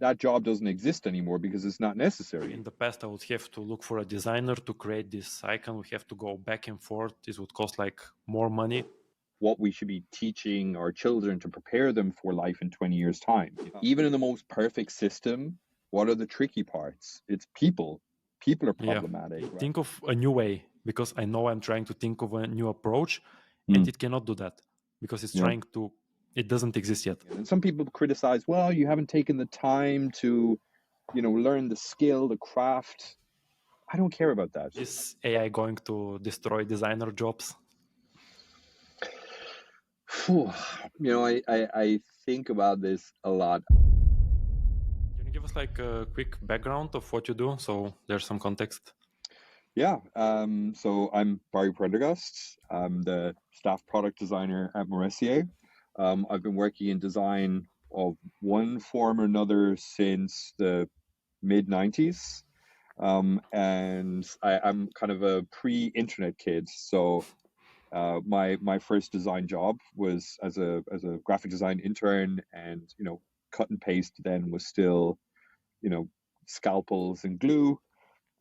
that job doesn't exist anymore because it's not necessary. In the past, I would have to look for a designer to create this icon. We have to go back and forth. This would cost like more money. What we should be teaching our children to prepare them for life in 20 years' time. Even in the most perfect system, what are the tricky parts? It's people. People are problematic. Yeah. Right? Think of a new way, because I know I'm trying to think of a new approach, and it cannot do that because it's trying to, it doesn't exist yet. And some people criticize, well, you haven't taken the time to, learn the skill, the craft. I don't care about that. Is AI going to destroy designer jobs? I think about this a lot. Can you give us like a quick background of what you do, so there's some context? Yeah. So I'm Barry Prendergast. I'm the staff product designer at Morressier. I've been working in design of one form or another since the mid-90s. And I'm kind of a pre-internet kid. So my first design job was as a graphic design intern, and cut and paste then was still scalpels and glue.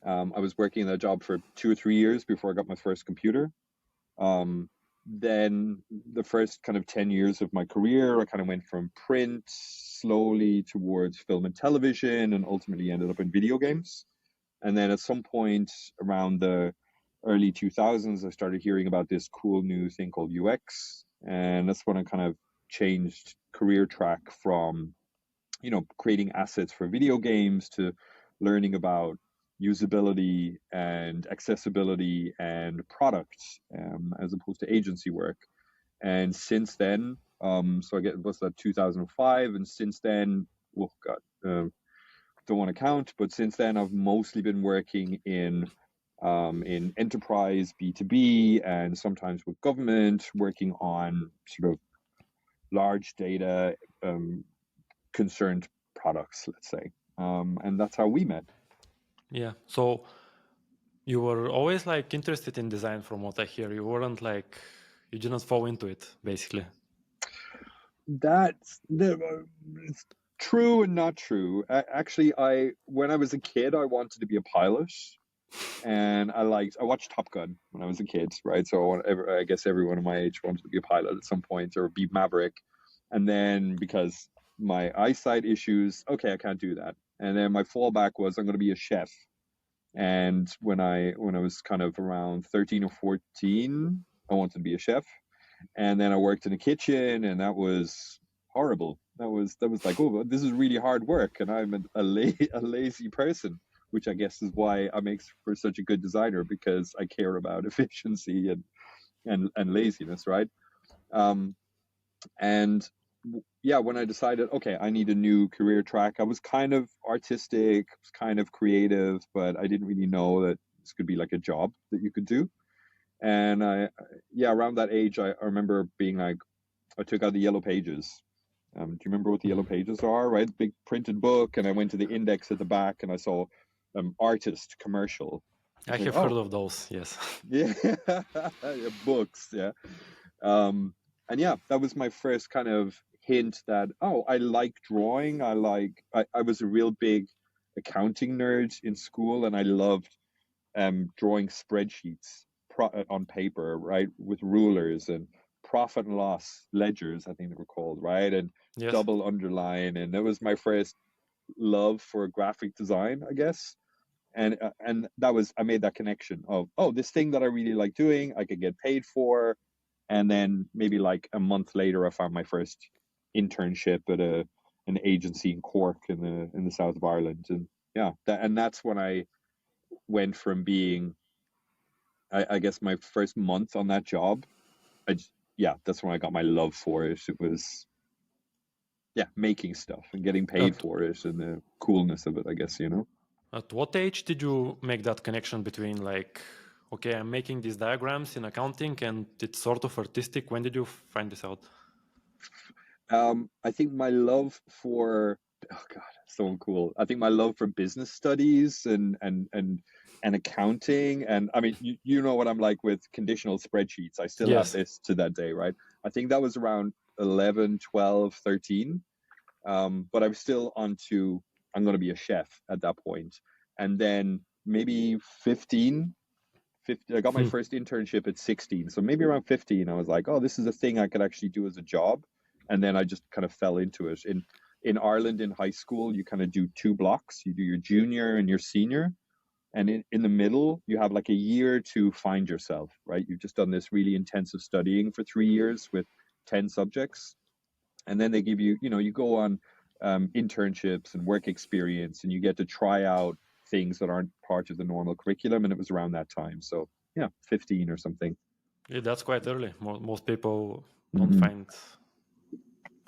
I was working in that job for 2 or 3 years before I got my first computer. Then the first kind of 10 years of my career, I kind of went from print slowly towards film and television, and ultimately ended up in video games. And then at some point around the early 2000s, I started hearing about this cool new thing called UX. And that's when I kind of changed career track from, creating assets for video games to learning about usability and accessibility and products, as opposed to agency work. And since then, so I get, what's that, 2005? And since then, oh God, don't want to count, but since then I've mostly been working in enterprise B2B, and sometimes with government, working on sort of large data concerned products, let's say. And that's how we met. Yeah. So you were always like interested in design, from what I hear. You weren't like, you didn't fall into it, basically. It's true and not true. Actually, when I was a kid, I wanted to be a pilot, and I watched Top Gun when I was a kid, right? So I guess everyone of my age wanted to be a pilot at some point, or be Maverick. And then because my eyesight issues, okay, I can't do that. And then my fallback was I'm going to be a chef. And when I was kind of around 13 or 14, I wanted to be a chef. And then I worked in a kitchen, and that was horrible. That was like, oh, this is really hard work, and I'm a lazy person, which I guess is why I make for such a good designer, because I care about efficiency and laziness, right? And yeah, when I decided, okay, I need a new career track, I was kind of artistic, was kind of creative, but I didn't really know that this could be like a job that you could do. And around that age, I remember being like, I took out the yellow pages. Do you remember what the yellow pages are, right? Big printed book. And I went to the index at the back, and I saw artist commercial. I have heard of those, yes. Yeah, books, yeah. And yeah, that was my first kind of hint that, I like drawing. I was a real big accounting nerd in school, and I loved drawing spreadsheets on paper, right, with rulers and profit and loss ledgers, I think they were called, right, and yes. Double underline. And that was my first love for graphic design, I guess. And that was, I made that connection of, this thing that I really like doing, I could get paid for. And then maybe like a month later, I found my first internship at an agency in Cork in the south of Ireland. And yeah, that's when I went from being, I guess, my first month on that job. That's when I got my love for it. It was, making stuff and getting paid for it, and the coolness of it, I guess, At what age did you make that connection between like, okay, I'm making these diagrams in accounting and it's sort of artistic? When did you find this out? I think my love for, so cool. I think my love for business studies and accounting, and I mean, you know what I'm like with conditional spreadsheets. I still have this to that day, right? I think that was around 11, 12, 13. But I was still onto, I'm going to be a chef at that point. And then maybe 15, I got my Hmm. first internship at 16. So maybe around 15, I was like, oh, this is a thing I could actually do as a job. And then I just kind of fell into it. In Ireland, in high school, you kind of do two blocks. You do your junior and your senior. And in the middle, you have like a year to find yourself, right? You've just done this really intensive studying for 3 years with 10 subjects. And then they give you, you go on internships and work experience, and you get to try out things that aren't part of the normal curriculum. And it was around that time. So, yeah, 15 or something. Yeah, that's quite early. Most people don't Mm-hmm. find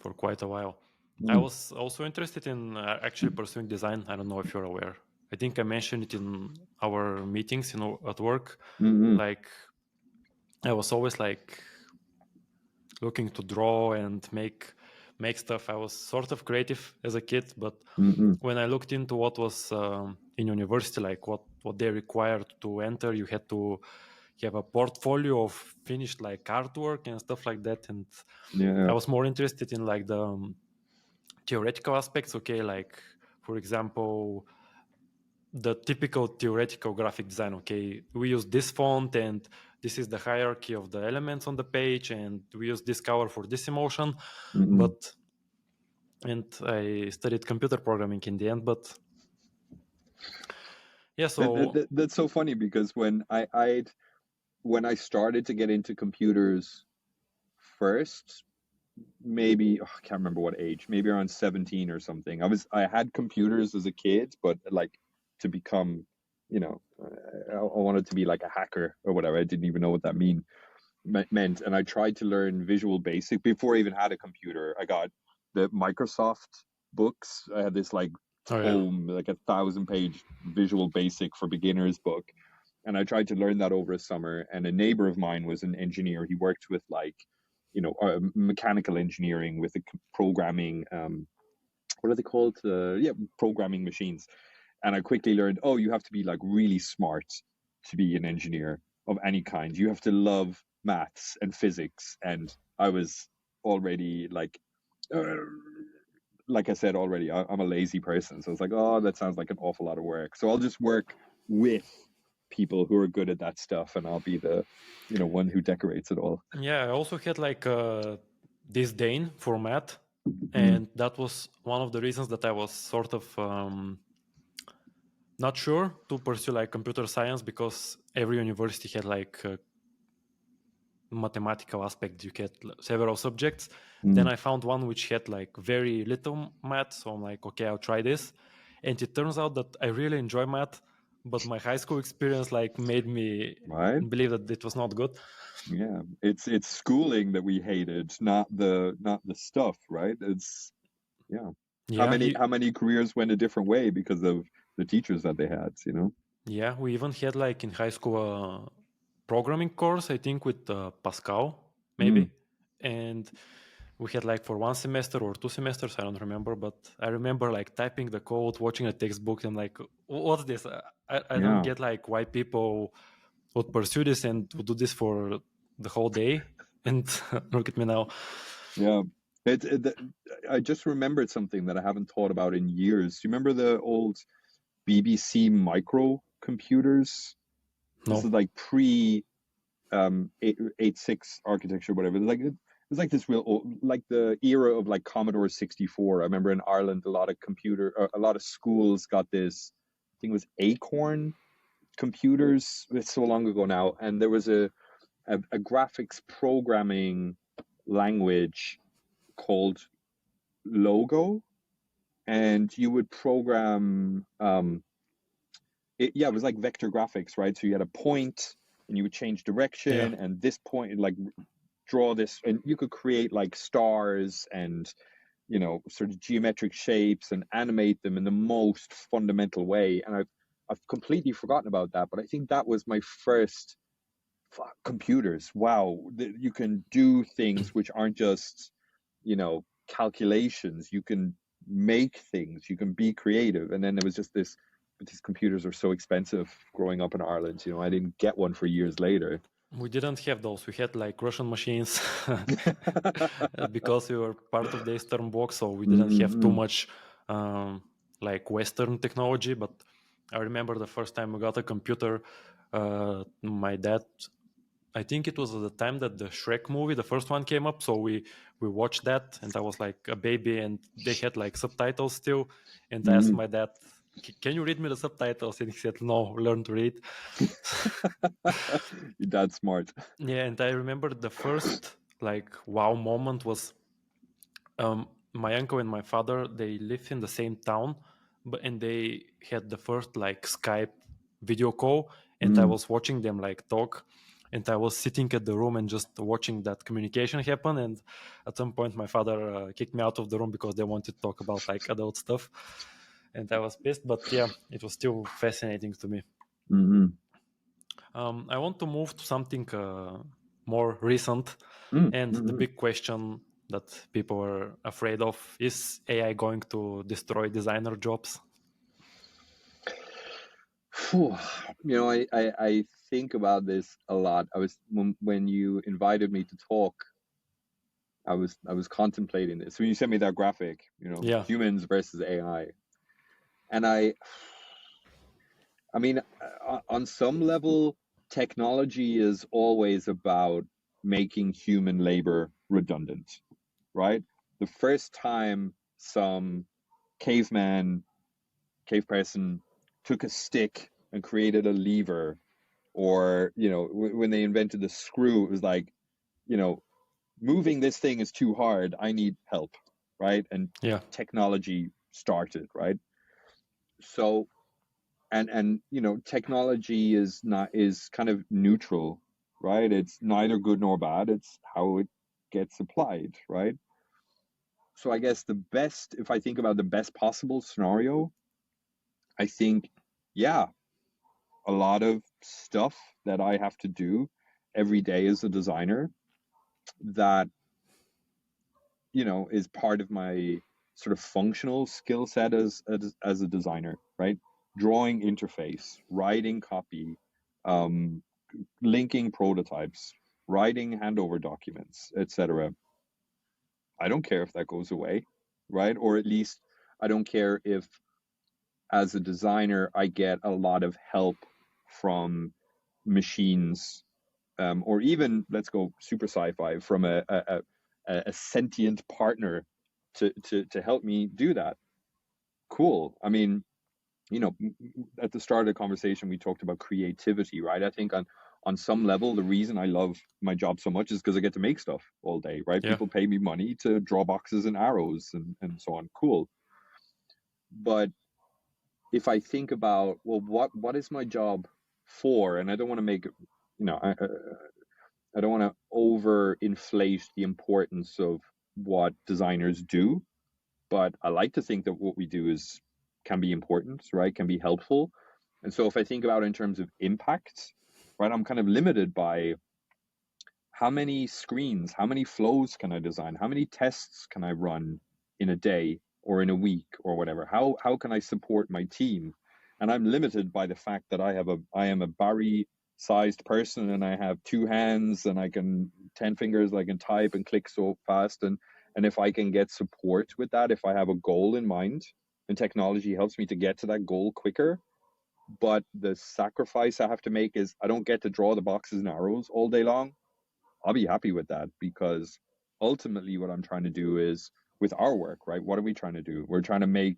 for quite a while. I Mm-hmm. was also interested in actually pursuing design. I don't know if you're aware. I think I mentioned it in our meetings, at work. Mm-hmm. Like I was always like looking to draw and make stuff. I was sort of creative as a kid, but Mm-hmm. when I looked into what was in university, like what they required to enter, you had to have a portfolio of finished like artwork and stuff like that. And Yeah. I was more interested in like the theoretical aspects. Okay, like for example, the typical theoretical graphic design. Okay, we use this font and this is the hierarchy of the elements on the page, and we use this color for this emotion. Mm-hmm. But and I studied computer programming in the end. But yeah, so That's so funny because when I started to get into computers first, maybe I can't remember what age, maybe around 17 or something. I had computers as a kid, but like to become, I wanted to be like a hacker or whatever. I didn't even know what that meant, and I tried to learn Visual Basic before I even had a computer. I got the Microsoft books. I had this like oh yeah, tome, like 1,000-page Visual Basic for beginners book, and I tried to learn that over a summer. And a neighbor of mine was an engineer. He worked with like, mechanical engineering with the programming. What are they called? Yeah, programming machines. And I quickly learned, oh, you have to be like really smart to be an engineer of any kind. You have to love maths and physics. And I was already like I said already, I'm a lazy person. So it's like, oh, that sounds like an awful lot of work. So I'll just work with people who are good at that stuff, and I'll be the, one who decorates it all. yeah. I also had like disdain for math, Mm. and that was one of the reasons that I was sort of not sure to pursue like computer science, because every university had like mathematical aspect. You get several subjects. Then Mm. I found one which had like very little math, so I'm like, okay, I'll try this. And it turns out that I really enjoy math, but my high school experience like made me Right? believe that it was not good. Yeah. It's schooling that we hated, not the stuff, right? It's yeah. How Yeah, many how many careers went a different way because of the teachers that they had, yeah, we even had like in high school a programming course, I think with Pascal, Mm. maybe. And we had like for 1 semester or 2 semesters, I don't remember, but I remember like typing the code, watching a textbook, and like, what's this? I don't Yeah. get like why people would pursue this and would do this for the whole day. And look at me now. Yeah. I just remembered something that I haven't thought about in years. Do you remember the old BBC micro computers? This No. is like pre 86 architecture, whatever. It was like this real old, like the era of like Commodore 64. I remember in Ireland, a lot of schools got this. I think it was Acorn computers. It's so long ago now, and there was a graphics programming language called Logo, and you would program. It was like vector graphics, right? So you had a point, and you would change Yeah. direction, and this point, like draw this, and you could create like stars and sort of geometric shapes and animate them in the most fundamental way. And I've completely forgotten about that, but I think that was my first computers. Wow, you can do things which aren't just calculations. You can make things. You can be creative. And then there was just this. But these computers are so expensive growing up in Ireland. I didn't get one for years later. We didn't have those. We had like Russian machines because we were part of the Eastern Bloc, so we didn't have too Mm-mm-mm. much like Western technology. But I remember the first time we got a computer, my dad, I think it was at the time that the Shrek movie, the first one, came up. So we watched that, and I was like a baby, and they had like subtitles still. And I asked Mm. my dad, "Can you read me the subtitles?" And he said, "No, learn to read." That's smart. Yeah, and I remember the first like wow moment was my uncle and my father, they live in the same town, but and they had the first like Skype video call, and I Mm. was watching them like talk, and I was sitting at the room and just watching that communication happen. And at some point my father kicked me out of the room because they wanted to talk about like adult stuff, and I was pissed. But yeah, it was still fascinating to me. Mm-hmm. I want to move to something more recent. And the Mm-hmm. big question that people are afraid of is AI going to destroy designer jobs? Phew. I think about this a lot. I was when you invited me to talk, I was contemplating this. When you sent me that graphic, Yeah, humans versus AI, and I mean, on some level, technology is always about making human labor redundant, right? The first time some caveman, cave person took a stick and created a lever, or, when they invented the screw, it was like, you know, moving this thing is too hard. I need help, right? And yeah, technology started, right? So, and technology is kind of neutral, right? It's neither good nor bad. It's how it gets applied, right? So I guess if I think about the best possible scenario, I think, yeah, a lot of stuff that I have to do every day as a designer that, is part of my sort of functional skill set as a designer, right? Drawing interface, writing copy, um, linking prototypes, writing handover documents, etc. I don't care if that goes away, right? Or at least I don't care if, as a designer, I get a lot of help from machines, or even, let's go super sci-fi, from a sentient partner to help me do that. Cool. I mean, at the start of the conversation, we talked about creativity, right? I think on some level, the reason I love my job so much is because I get to make stuff all day, right? yeah, People pay me money to draw boxes and arrows and so on. Cool. But if I think about, well, what is my job for? And I don't want to make, I don't want to overinflate the importance of what designers do, but I like to think that what we do can be important, right? Can be helpful. And so if I think about it in terms of impact, right, I'm kind of limited by how many screens, how many flows can I design? How many tests can I run in a day or in a week or whatever? How can I support my team? And I'm limited by the fact that I am a Barry sized person, and I have two hands and I can 10 fingers, I can type and click so fast. And if I can get support with that, if I have a goal in mind, and technology helps me to get to that goal quicker, but the sacrifice I have to make is I don't get to draw the boxes and arrows all day long, I'll be happy with that, because ultimately what I'm trying to do is, with our work, right? What are we trying to do? We're trying to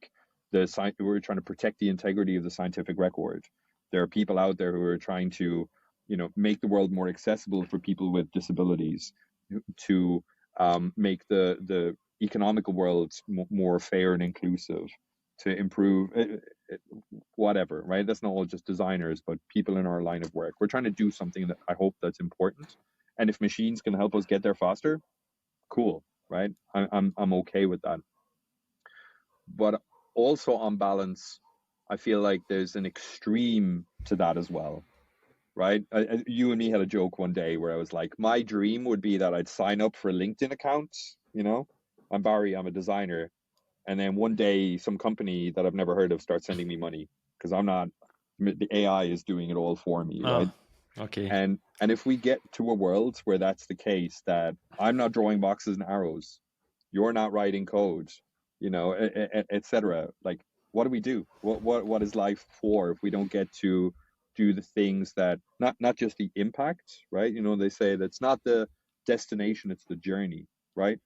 we're trying to protect the integrity of the scientific record. There are people out there who are trying to, make the world more accessible for people with disabilities, to make the economical world more fair and inclusive, to improve whatever, right? That's not all just designers, but people in our line of work. We're trying to do something that I hope that's important, and if machines can help us get there faster, cool, right? I'm okay with that. But also, on balance, I feel like there's an extreme to that as well, right? You and me had a joke one day where I was like, my dream would be that I'd sign up for a LinkedIn account. I'm Barry, I'm a designer, and then one day some company that I've never heard of starts sending me money because I'm not. The AI is doing it all for me, uh, right? Okay. And if we get to a world where that's the case, that I'm not drawing boxes and arrows, you're not writing code, etc. Like, what do we do? What is life for if we don't get to do the things that, not just the impact, right? They say that's not the destination, it's the journey, right?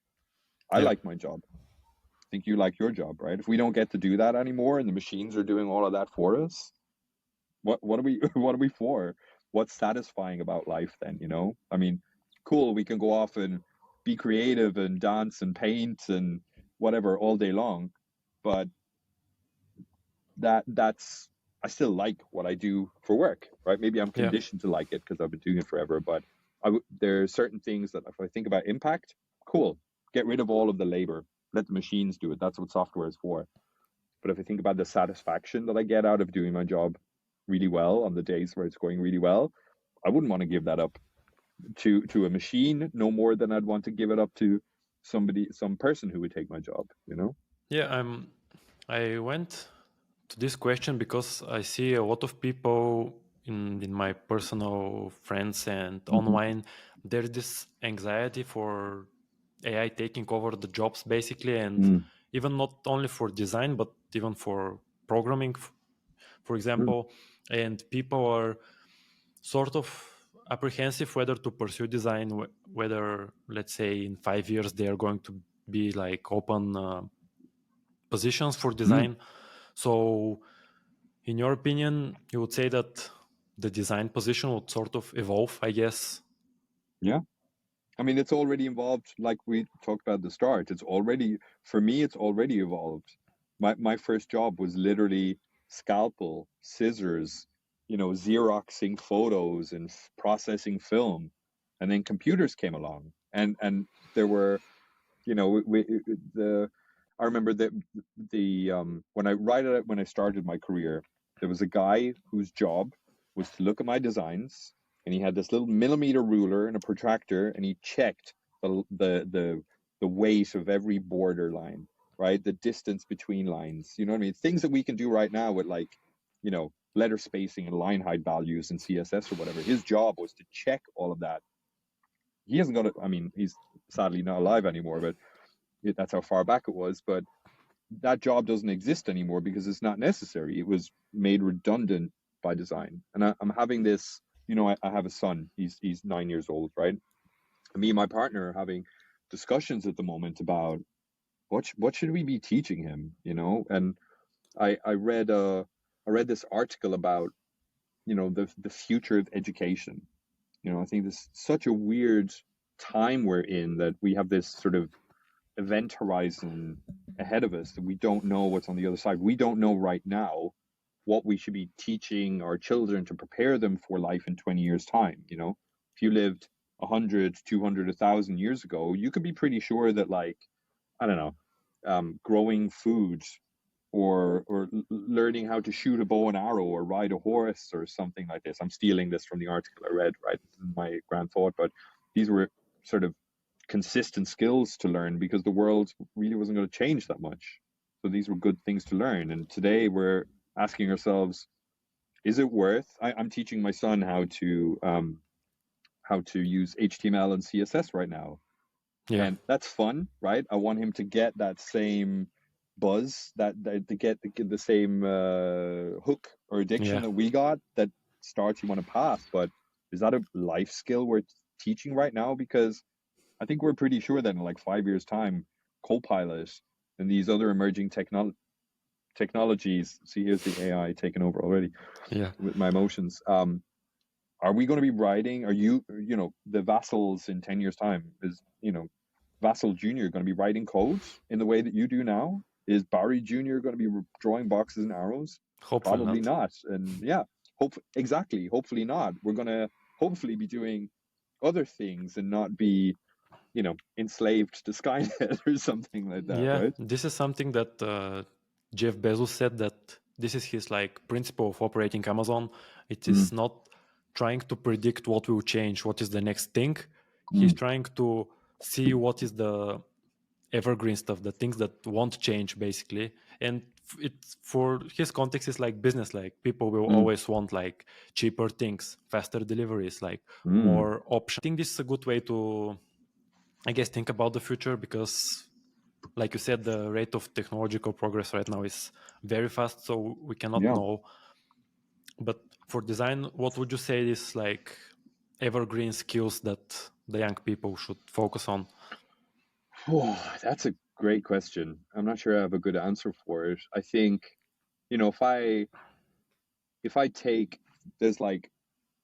I Yeah. like my job. I think you like your job, right? If we don't get to do that anymore and the machines are doing all of that for us, what are we what are we for? What's satisfying about life then? I mean, cool, we can go off and be creative and dance and paint and whatever all day long, but that's I still like what I do for work, right? Maybe I'm Yeah. conditioned to like it because I've been doing it forever, but there are certain things that if I think about impact, cool, get rid of all of the labor, let the machines do it. That's what software is for. But if I think about the satisfaction that I get out of doing my job really well on the days where it's going really well, I wouldn't want to give that up to a machine no more than I'd want to give it up to some person who would take my job. Yeah. I went to this question because I see a lot of people in my personal friends and Mm-hmm. online. There's this anxiety for AI taking over the jobs basically, and Mm. even not only for design but even for programming, for Mm. example. And people are sort of apprehensive whether to pursue design, whether, let's say, in 5 years they are going to be like open positions for Mm. design. So in your opinion, you would say that the design position would sort of evolve, I guess. Yeah. I mean, it's already involved, like we talked about at the start. For me, it's already evolved. My first job was literally scalpel, scissors, Xeroxing photos and processing film. And then computers came along. And there were, the I remember that when I started my career, there was a guy whose job was to look at my designs, and he had this little millimeter ruler and a protractor, and he checked the weight of every border line, right? The distance between lines. You know what I mean? Things that we can do right now with, like, letter spacing and line height values in CSS or whatever. His job was to check all of that. He hasn't got it. I mean, he's sadly not alive anymore, but that's how far back it was. But that job doesn't exist anymore because it's not necessary. It was made redundant by design. And I'm having this, I have a son. He's 9 years old, right? And me and my partner are having discussions at the moment about what should we be teaching him, And I read this article about, the future of education. I think this is such a weird time we're in, that we have this sort of event horizon ahead of us that we don't know what's on the other side. We don't know right now what we should be teaching our children to prepare them for life in 20 years' time. If you lived 100, 200, 1,000 years ago, you could be pretty sure that, like, I don't know, growing food, or learning how to shoot a bow and arrow or ride a horse or something like this. I'm stealing this from the article I read, right? This is my grand thought, but these were sort of consistent skills to learn because the world really wasn't going to change that much. So these were good things to learn. And today we're asking ourselves, is it worth? I'm teaching my son how to use HTML and CSS right now, Yeah. and that's fun, right? I want him to get that same buzz, that to get the same hook or addiction Yeah. that we got, that starts you on a path. But is that a life skill we're teaching right now? Because I think we're pretty sure that in like 5 years' time, Copilot and these other emerging technologies. See, here's the AI taking over already Yeah. with my emotions. Are we going to be writing? Are the vassals in 10 years' time? Is Vassal Jr. going to be writing codes in the way that you do now? Is Barry Jr. going to be drawing boxes and arrows? Hopefully Probably not. not. And yeah, exactly. Hopefully not. We're going to hopefully be doing other things and not be, enslaved to Skynet or something like that, Yeah, right? this is something that Jeff Bezos said, that this is his like principle of operating Amazon. It Mm, is not trying to predict what will change, what is the next thing. He's mm, trying to see what is the evergreen stuff, the things that won't change basically. and it's for his context is like business, like people will Mm, always want like cheaper things, faster deliveries, like mm, more options. I think this is a good way to, I guess, think about the future, because like you said, the rate of technological progress right now is very fast, so we cannot yeah. know. But for design, what would you say is like evergreen skills that the young people should focus on? Oh, that's a great question. I'm not sure I have a good answer for it. I think, if I take, there's like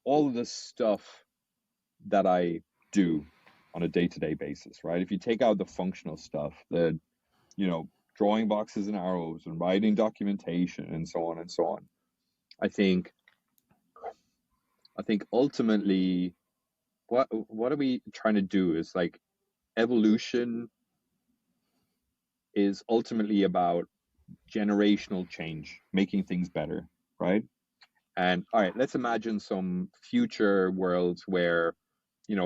all of this stuff that I do on a day-to-day basis, right? If you take out the functional stuff, the, drawing boxes and arrows and writing documentation and so on and so on, I think ultimately what are we trying to do is like evolution is ultimately about generational change, making things better, right? And all right, let's imagine some future worlds where,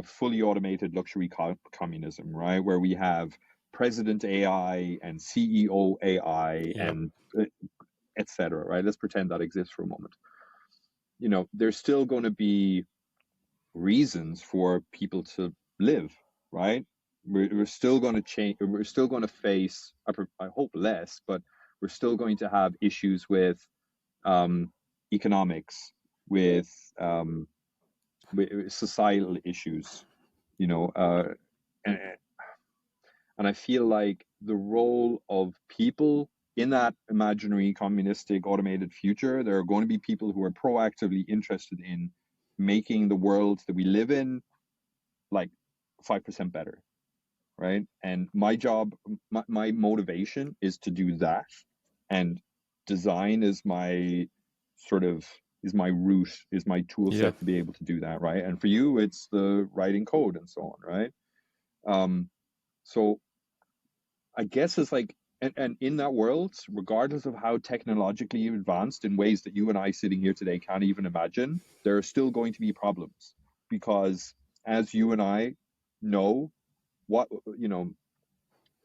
fully automated luxury communism, right? Where we have President AI and CEO AI Yep. and etc. Right? Let's pretend that exists for a moment. There's still going to be reasons for people to live, right? We're still going to change. We're still going to face, I hope less, but we're still going to have issues with um, economics, with societal issues, and, and I feel like the role of people in that imaginary communistic automated future, there are going to be people who are proactively interested in making the world that we live in like 5% better, right? And my job, my motivation is to do that, and design is my sort of is my route, is my tool Yeah. set to be able to do that, right? And for you, it's the writing code and so on, right? So I guess it's like, and in that world, regardless of how technologically advanced in ways that you and I sitting here today can't even imagine, there are still going to be problems, because as you and I know, what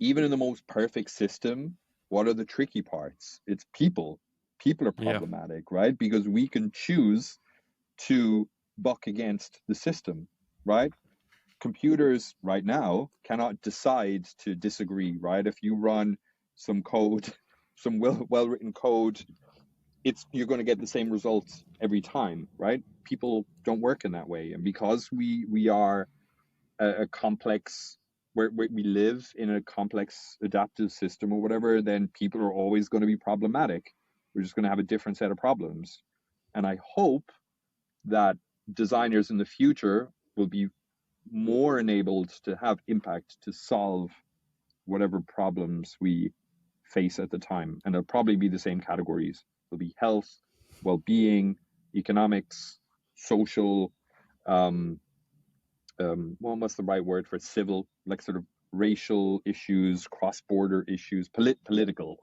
even in the most perfect system, what are the tricky parts? It's people. People are Yeah. problematic, right? Because we can choose to buck against the system, right? Computers right now cannot decide to disagree, right? If you run some code, some well written code, you're going to get the same results every time, right? People don't work in that way, and because we are a complex, where we live in a complex adaptive system or whatever, then people are always going to be problematic. We're just going to have a different set of problems, and I hope that designers in the future will be more enabled to have impact to solve whatever problems we face at the time. And they'll probably be the same categories. There'll be health, well-being, economics, social, um, what's the right word for civil, like sort of racial issues, cross-border issues, political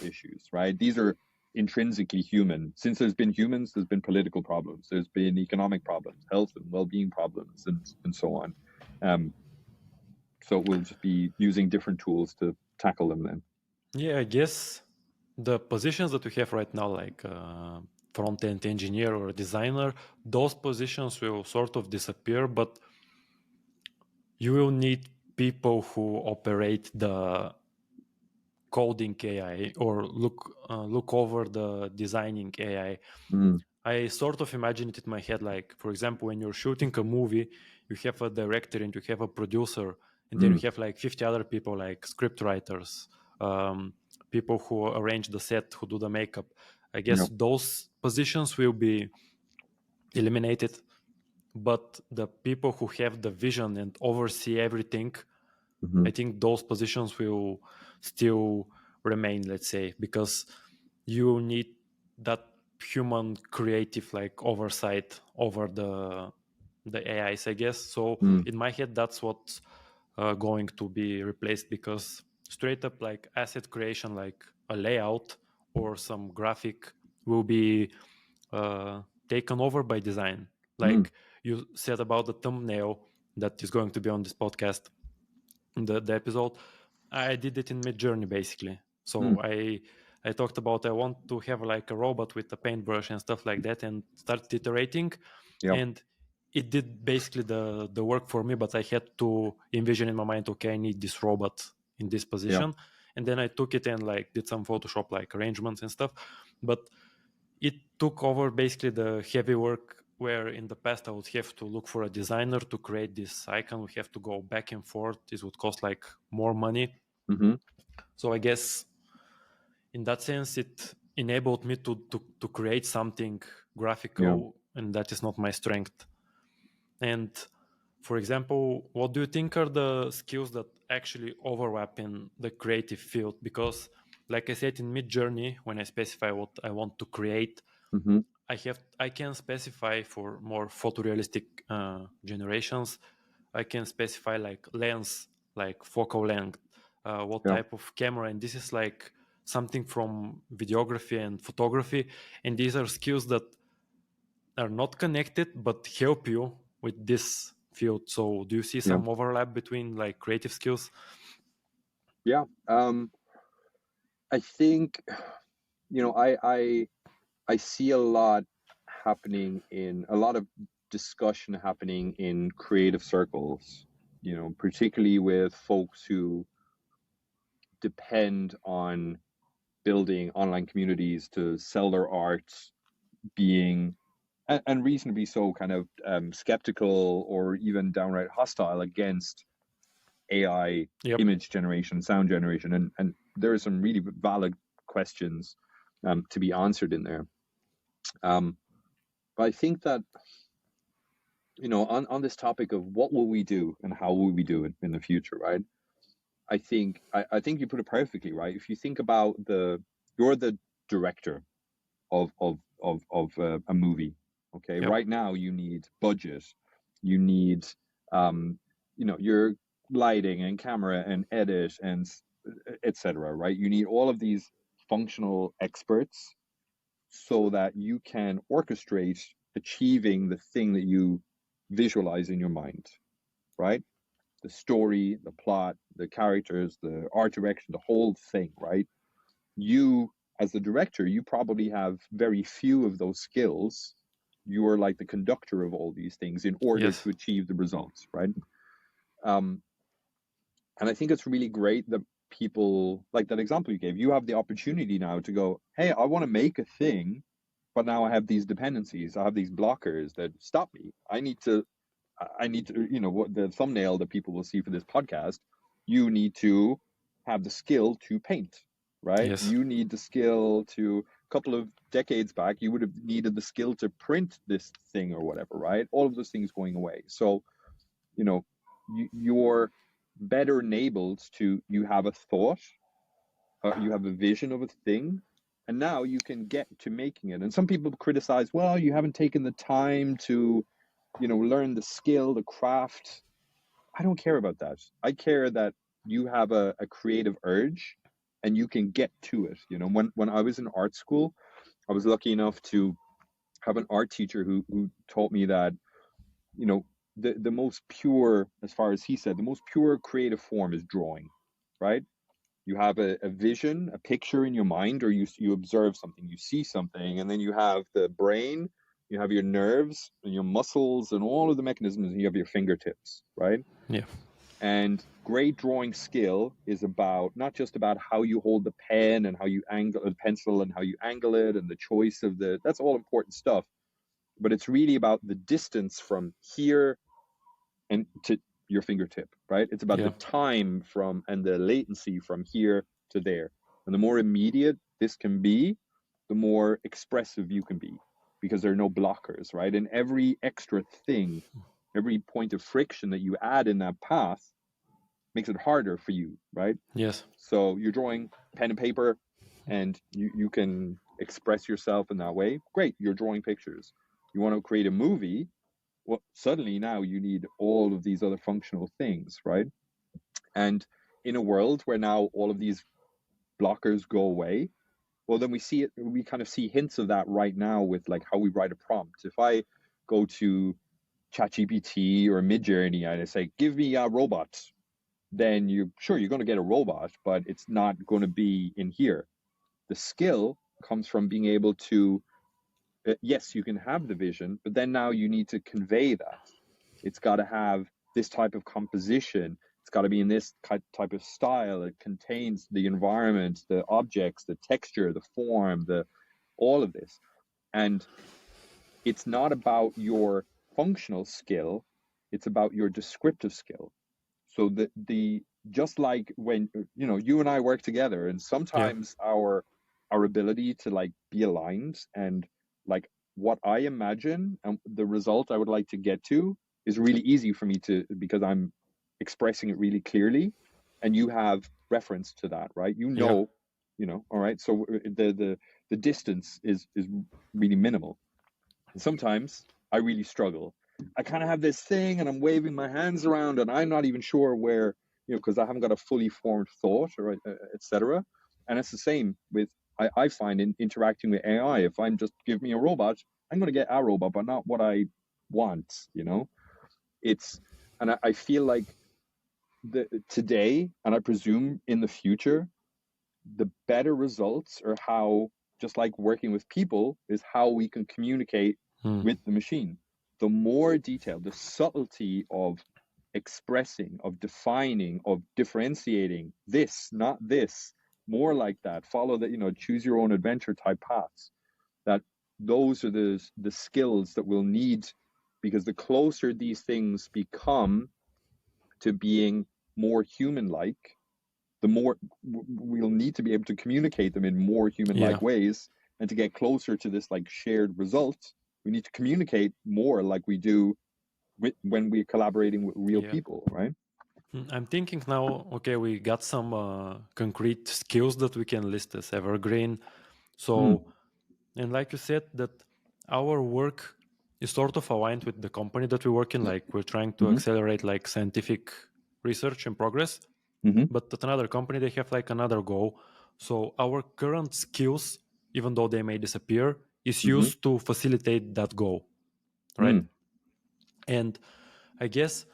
issues, right? These are intrinsically human. Since there's been humans, there's been political problems, there's been economic problems, health and well-being problems, and so on. So we'll just be using different tools to tackle them then. Yeah, I guess the positions that we have right now, like front-end engineer or designer, those positions will sort of disappear, but you will need people who operate the coding AI or look over the designing AI. Mm, I sort of imagine it in my head, like, for example, when you're shooting a movie, you have a director and you have a producer, and then you mm, have like 50 other people, like script writers, um, people who arrange the set, who do the makeup. I guess yeah. those positions will be eliminated, but the people who have the vision and oversee everything, Mm-hmm. I think those positions will still remain, let's say, because you need that human creative like oversight over the AIs, I guess. So Mm, in my head, that's what's going to be replaced, because straight up like asset creation, like a layout or some graphic, will be taken over by design. mm, Like you said about the thumbnail that is going to be on this podcast, the episode, I did it in Mid Journey basically. So I talked about I want to have like a robot with a paintbrush and stuff like that, and started iterating. Yeah. And it did basically the work for me, but I had to envision in my mind, okay, I need this robot in this position. And then I took it and like did some Photoshop like arrangements and stuff. But it took over basically the heavy work, where in the past I would have to look for a designer to create this icon. We have to go back and forth. This would cost like more money. Mm-hmm. So I guess in that sense, it enabled me to create something graphical, and that is not my strength. And for example, what do you think are the skills that actually overlap in the creative field? Because like I said, in mid-journey, when I specify what I want to create, Mm-hmm. I can specify for more photorealistic generations. I can specify like lens, like focal length, what Yeah. type of camera, and this is like something from videography and photography, and these are skills that are not connected but help you with this field. So do you see Yeah. some overlap between like creative skills? Yeah. I think, I see a lot happening in a lot of discussion happening in creative circles, particularly with folks who depend on building online communities to sell their art, being and reasonably so kind of skeptical or even downright hostile against AI Yep. image generation, sound generation, and there are some really valid questions to be answered in there. But I think that on this topic of what will we do and how will we do it in the future, right? I think you put it perfectly, right? If you think about you're the director of a movie, okay? Yep. Right now you need budget, you need your lighting and camera and edit and etc. Right? You need all of these functional experts so that you can orchestrate achieving the thing that you visualize in your mind, right? The story, the plot, the characters, the art direction, the whole thing, right? You, as the director, you probably have very few of those skills. You are like the conductor of all these things in order Yes. to achieve the results, right? And I think it's really great that people, like that example you gave, you have the opportunity now to go, hey, I want to make a thing, but now I have these dependencies, I have these blockers that stop me. I need to, what the thumbnail that people will see for this podcast, you need to have the skill to paint, right? Yes. You need the skill to, a couple of decades back, you would have needed the skill to print this thing or whatever, right? All of those things going away. So, you're better enabled to, you have a thought, you have a vision of a thing, and now you can get to making it. And some people criticize, well, you haven't taken the time to, learn the skill, the craft. I don't care about that. I care that you have a creative urge and you can get to it. When I was in art school, I was lucky enough to have an art teacher who taught me that, the most pure, as far as he said, the most pure creative form is drawing, right? You have a vision, a picture in your mind, or you observe something, you see something, and then you have the brain, you have your nerves and your muscles and all of the mechanisms, and you have your fingertips, right? Yeah. And great drawing skill is about not just about how you hold the pen and how you angle the pencil and how you angle it and the choice of that's all important stuff, but it's really about the distance from here and to your fingertip, right? It's about the Yeah. time from and the latency from here to there. And the more immediate this can be, the more expressive you can be, because there are no blockers, right? And every extra thing, every point of friction that you add in that path makes it harder for you, right? Yes. So you're drawing pen and paper and you can express yourself in that way. Great, you're drawing pictures. You want to create a movie, well, suddenly now you need all of these other functional things, right? And in a world where now all of these blockers go away, well, then we kind of see hints of that right now with like how we write a prompt. If I go to ChatGPT or Midjourney and I say, give me a robot, then you're going to get a robot, but it's not going to be in here. The skill comes from being able to, yes, you can have the vision, but then now you need to convey that. It's got to have this type of composition. It's got to be in this type of style. It contains the environment, the objects, the texture, the form, all of this. And it's not about your functional skill, it's about your descriptive skill. So the just like when you and I work together, and sometimes our ability to like be aligned and like what I imagine and the result I would like to get to is really easy for me to, because I'm expressing it really clearly, and you have reference to that, right? All right. So the distance is really minimal. And sometimes I really struggle. I kind of have this thing and I'm waving my hands around and I'm not even sure where, because I haven't got a fully formed thought, or etc. And it's the same with, I find in interacting with AI, if I'm just give me a robot, I'm going to get a robot, but not what I want, and I feel like today, and I presume in the future, the better results are how, just like working with people, is how we can communicate with the machine. The more detail, the subtlety of expressing, of defining, of differentiating this, not this, more like that, follow the, choose your own adventure type paths, that those are the skills that we'll need, because the closer these things become to being more human-like, the more we'll need to be able to communicate them in more human-like ways. And to get closer to this like shared result, we need to communicate more like we do when we're collaborating with real people, right? I'm thinking now, okay, we got some concrete skills that we can list as evergreen. So, and like you said, that our work is sort of aligned with the company that we work in. Like we're trying to accelerate like scientific research and progress. But at another company, they have like another goal. So our current skills, even though they may disappear, is used to facilitate that goal, right? And I guess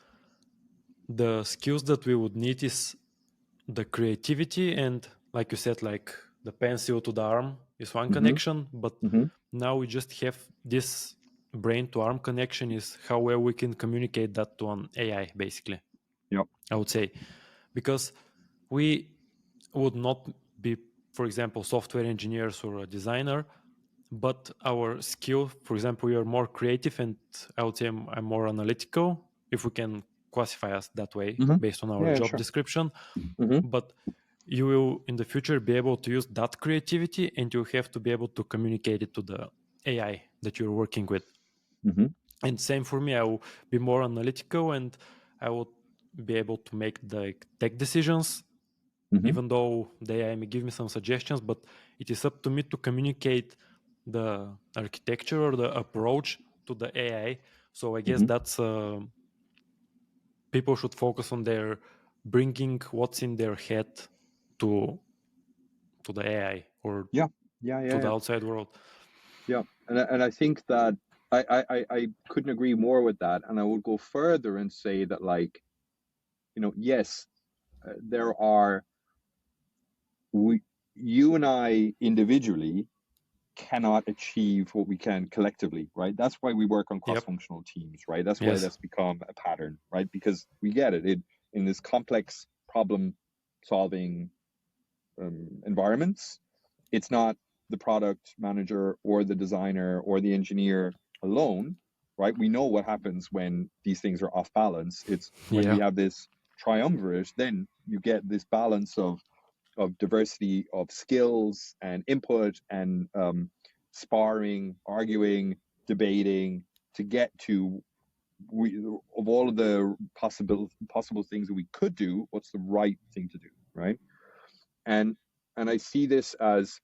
the skills that we would need is the creativity, and like you said, like the pencil to the arm is one connection, but now we just have this brain to arm connection is how well we can communicate that to an AI, basically. I would say, because we would not be, for example, software engineers or a designer, but our skill, for example, we are more creative, and I would say I'm more analytical, if we can classify us that way based on our job description. But you will in the future be able to use that creativity, and you have to be able to communicate it to the AI that you're working with. And same for me, I will be more analytical, and I will be able to make the tech decisions, even though the AI may give me some suggestions, but it is up to me to communicate the architecture or the approach to the AI. So I guess that's people should focus on their bringing what's in their head to the AI or to the outside world. Yeah, and I think that I couldn't agree more with that, and I would go further and say that, like, yes, there are you and I individually cannot achieve what we can collectively, right? That's why we work on cross-functional teams, right? That's why that's become a pattern, right? Because we get it in this complex problem-solving environments. It's not the product manager or the designer or the engineer alone, right? We know what happens when these things are off balance. It's when we have this triumvirate, then you get this balance of diversity of skills and input and sparring, arguing, debating to get to of all of the possible things that we could do, what's the right thing to do, right? And I see this as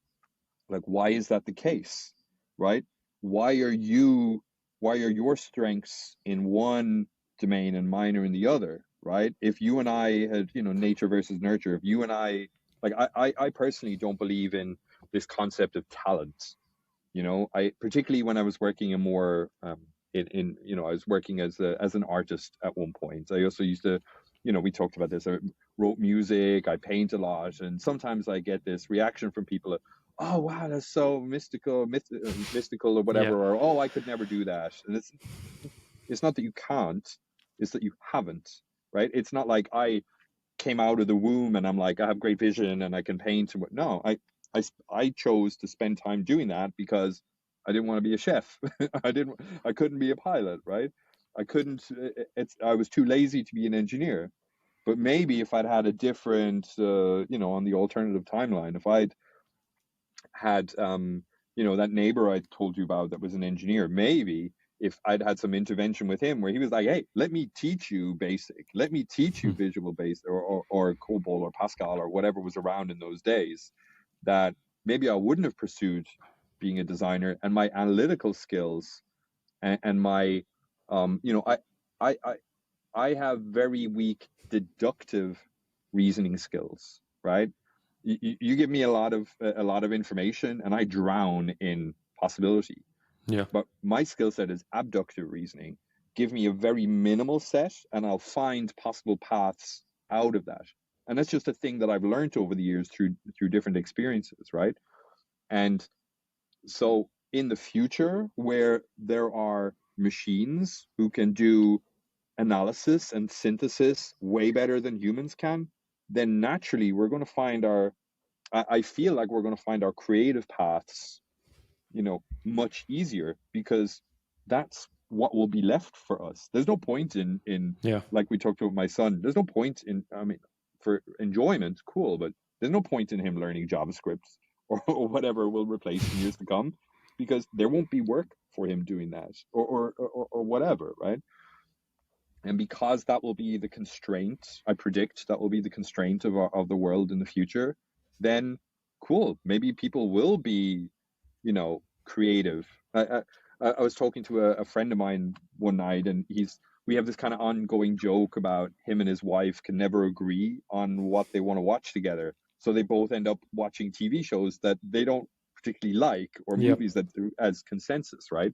like, why is that the case, right? Why are your strengths in one domain and mine are in the other, right? If you and I had, nature versus nurture, if you and I, like, I personally don't believe in this concept of talent. I particularly when I was working in more I was working as an artist at one point. I also used to, we talked about this. wrote music, I paint a lot, and sometimes I get this reaction from people, oh wow, that's so mystical or whatever, Yeah. or oh, I could never do that. And it's not that you can't, it's that you haven't, right? It's not like I came out of the womb and I'm like, I have great vision and I can paint. And what? No, I chose to spend time doing that because I didn't want to be a chef. I couldn't be a pilot, right? I couldn't. I was too lazy to be an engineer. But maybe if I'd had a different, on the alternative timeline, if I'd had, that neighbor I told you about that was an engineer, maybe if I'd had some intervention with him where he was like, hey, let me teach you basic, let me teach you visual basic or COBOL or Pascal or whatever was around in those days, that maybe I wouldn't have pursued being a designer, and my analytical skills and my, I, I, I have very weak deductive reasoning skills, right? You give me a lot of information and I drown in possibility. Yeah. But my skill set is abductive reasoning. Give me a very minimal set and I'll find possible paths out of that. And that's just a thing that I've learned over the years through different experiences, right? And so in the future, where there are machines who can do analysis and synthesis way better than humans can, then naturally we're going to find I feel like we're going to find our creative paths, much easier, because that's what will be left for us. There's no point in Yeah. like we talked about my son, there's no point in, I mean, for enjoyment, cool, but there's no point in him learning JavaScript or whatever will replace in years to come, because there won't be work for him doing that or whatever, right? And because that will be the constraint, I predict that will be the constraint of the world in the future, then cool, maybe people will be, creative. I was talking to a friend of mine one night, and we have this kind of ongoing joke about him and his wife can never agree on what they want to watch together. So they both end up watching TV shows that they don't particularly like, or Yep. movies that as consensus, right?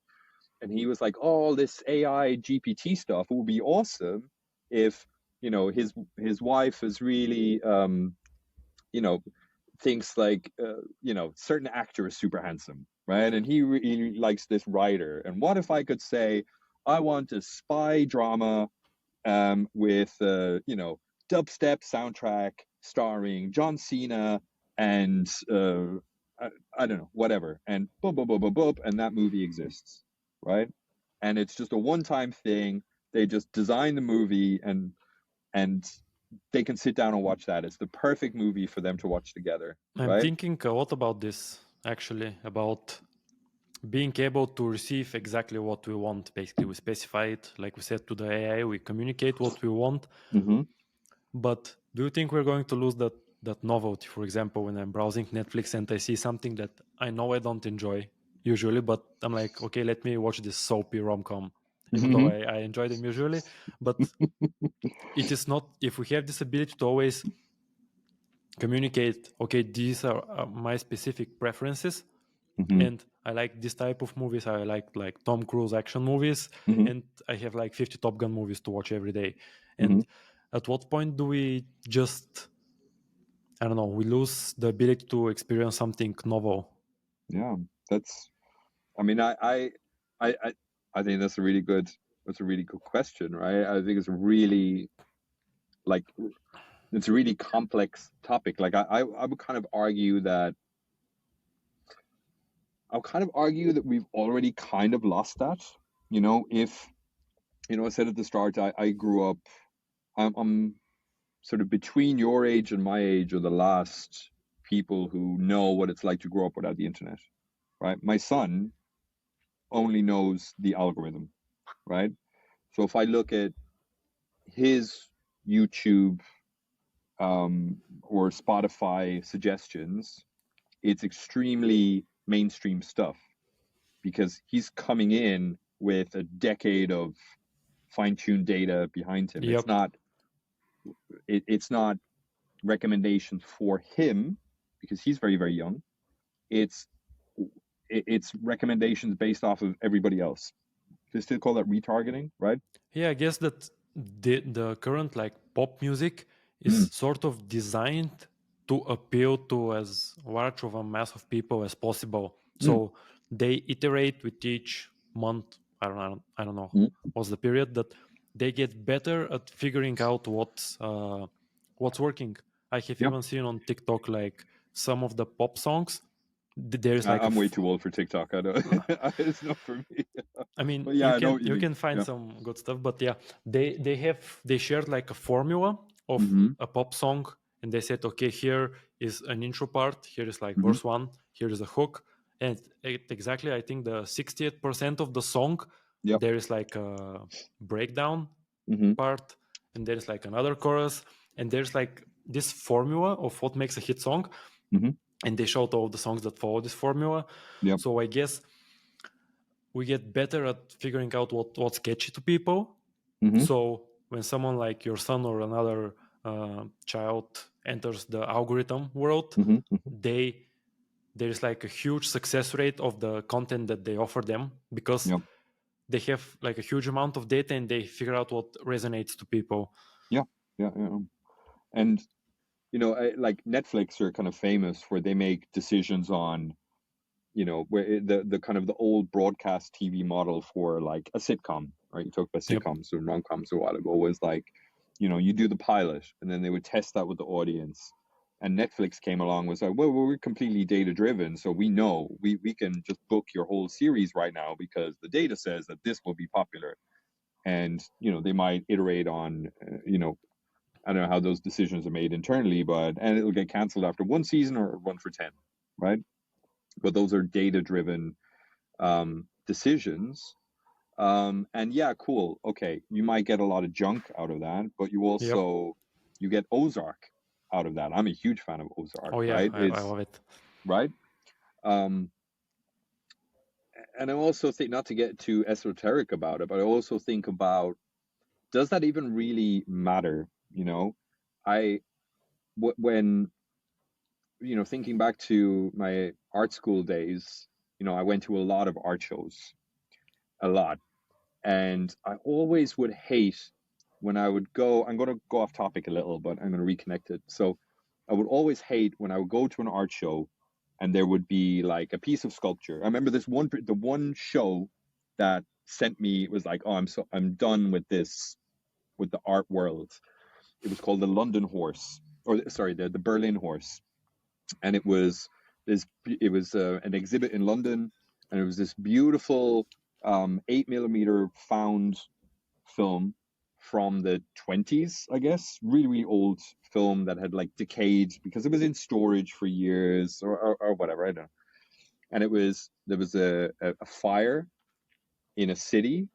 And he was like, "Oh, this AI GPT stuff would be awesome if his wife is really thinks like certain actor is super handsome, right? And he really likes this writer. And what if I could say, I want a spy drama with dubstep soundtrack starring John Cena and I don't know, whatever, and boop boop boop boop boop, and that movie exists, right? And it's just a one-time thing. They just design the movie, and they can sit down and watch that. It's the perfect movie for them to watch together, I'm right? thinking a lot about this, actually, about being able to receive exactly what we want. Basically, we specify it, like we said, to the AI, we communicate what we want. Mm-hmm. But do you think we're going to lose that novelty? For example, when I'm browsing Netflix and I see something that I know I don't enjoy usually, but I'm like, okay, let me watch this soapy rom-com, even though Mm-hmm. I enjoy them usually. But it is not, if we have this ability to always communicate, okay, these are my specific preferences, Mm-hmm. and I like this type of movies. I like Tom Cruise action movies, Mm-hmm. and I have like 50 Top Gun movies to watch every day. Mm-hmm. And at what point do we just, I don't know, we lose the ability to experience something novel? Yeah, that's. I mean, I think that's a really good. That's a really good question, right? I think it's really like it's a really complex topic. Like I would kind of argue that we've already kind of lost that. If I said at the start, I grew up. I'm sort of between your age and my age are the last people who know what it's like to grow up without the internet, right? My son only knows the algorithm, right? So if I look at his YouTube or Spotify suggestions, it's extremely mainstream stuff because he's coming in with a decade of fine-tuned data behind him. Yep. It's not recommendations for him because he's very, very young. It's recommendations based off of everybody else. They still call that retargeting, right? Yeah, I guess that the current like pop music is sort of designed to appeal to as large of a mass of people as possible. So they iterate with each month. I don't know what's the period that they get better at figuring out what's working. I have Yeah. even seen on TikTok like some of the pop songs. There's like I'm way too old for TikTok. I don't. It's not for me. I mean, But yeah, I know what you you mean. can find Yeah. some good stuff, but yeah, they shared like a formula of Mm-hmm. a pop song, and they said, okay, here is an intro part, here is like Mm-hmm. verse one, here is a hook, and exactly I think the 68% of the song Yep. there is like a breakdown Mm-hmm. part, and there is like another chorus, and there's like this formula of what makes a hit song, Mm-hmm. and they showed all the songs that follow this formula. Yep. So I guess we get better at figuring out what's catchy to people. Mm-hmm. So when someone like your son or another child enters the algorithm world, Mm-hmm. there's like a huge success rate of the content that they offer them, because Yep. they have like a huge amount of data and they figure out what resonates to people. Yeah. Yeah. Yeah. And like Netflix are kind of famous for they make decisions on, where the kind of the old broadcast TV model for like a sitcom, right? You talked about Yep. sitcoms or rom-coms a while ago, was like, you do the pilot and then they would test that with the audience. And Netflix came along, was like, well, we're completely data driven, so we know we can just book your whole series right now because the data says that this will be popular. And they might iterate on, I don't know how those decisions are made internally, and it'll get canceled after one season or run for 10, right? But those are data driven decisions. And yeah, cool. Okay, you might get a lot of junk out of that, but Yep. you get Ozark out of that. I'm a huge fan of Ozark, Oh yeah, right? I love it. Right. Um, and I also think, not to get too esoteric about it, but I also think about, does that even really matter? I when thinking back to my art school days, I went to a lot of art shows, a lot. And I always would hate when I would go, I'm going to go off topic a little, but I'm going to reconnect it. So I would always hate when I would go to an art show and there would be like a piece of sculpture. I remember the one show that sent me, was like, oh, I'm done with this, with the art world. It was called the London Horse, or sorry, the Berlin Horse. And it was an exhibit in London, and it was this beautiful 8mm found film from the 20s, I guess. Really, really old film that had like decayed because it was in storage for years, or whatever, I don't know. And there was a fire in a city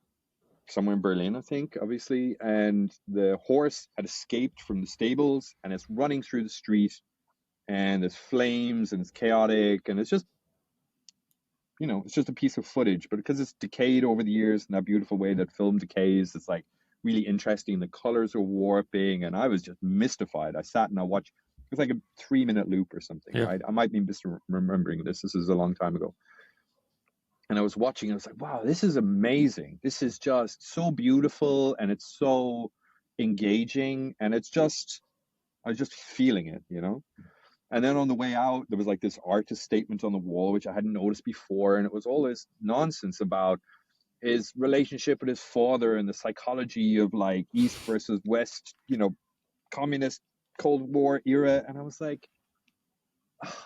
somewhere in Berlin, I think, obviously, and the horse had escaped from the stables and it's running through the street, and there's flames and it's chaotic, and it's just it's just a piece of footage, but because it's decayed over the years in that beautiful way that film decays, it's like really interesting. The colors are warping, and I was just mystified. I sat and I watched. It was like a 3-minute loop or something, Yeah. right? I might be misremembering this. This is a long time ago. And I was watching, and I was like, wow, this is amazing. This is just so beautiful, and it's so engaging, and I was just feeling it. And then on the way out, there was like this artist statement on the wall, which I hadn't noticed before. And it was all this nonsense about his relationship with his father and the psychology of like East versus West, communist Cold War era. And I was like,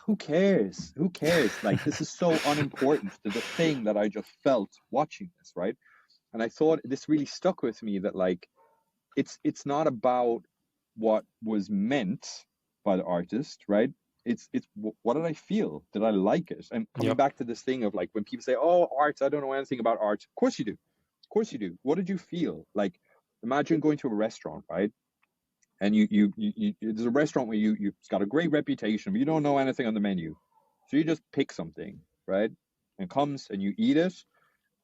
who cares? Who cares? Like, this is so unimportant to the thing that I just felt watching this, right? And I thought this really stuck with me, that like, it's not about what was meant by the artist, right? It's what did I feel? Did I like it? And coming Yep. back to this thing of like, when people say, oh, art, I don't know anything about art. Of course you do. Of course you do. What did you feel? Like, imagine going to a restaurant, right? And you there's a restaurant where you've got a great reputation, but you don't know anything on the menu. So you just pick something, right? And it comes and you eat it.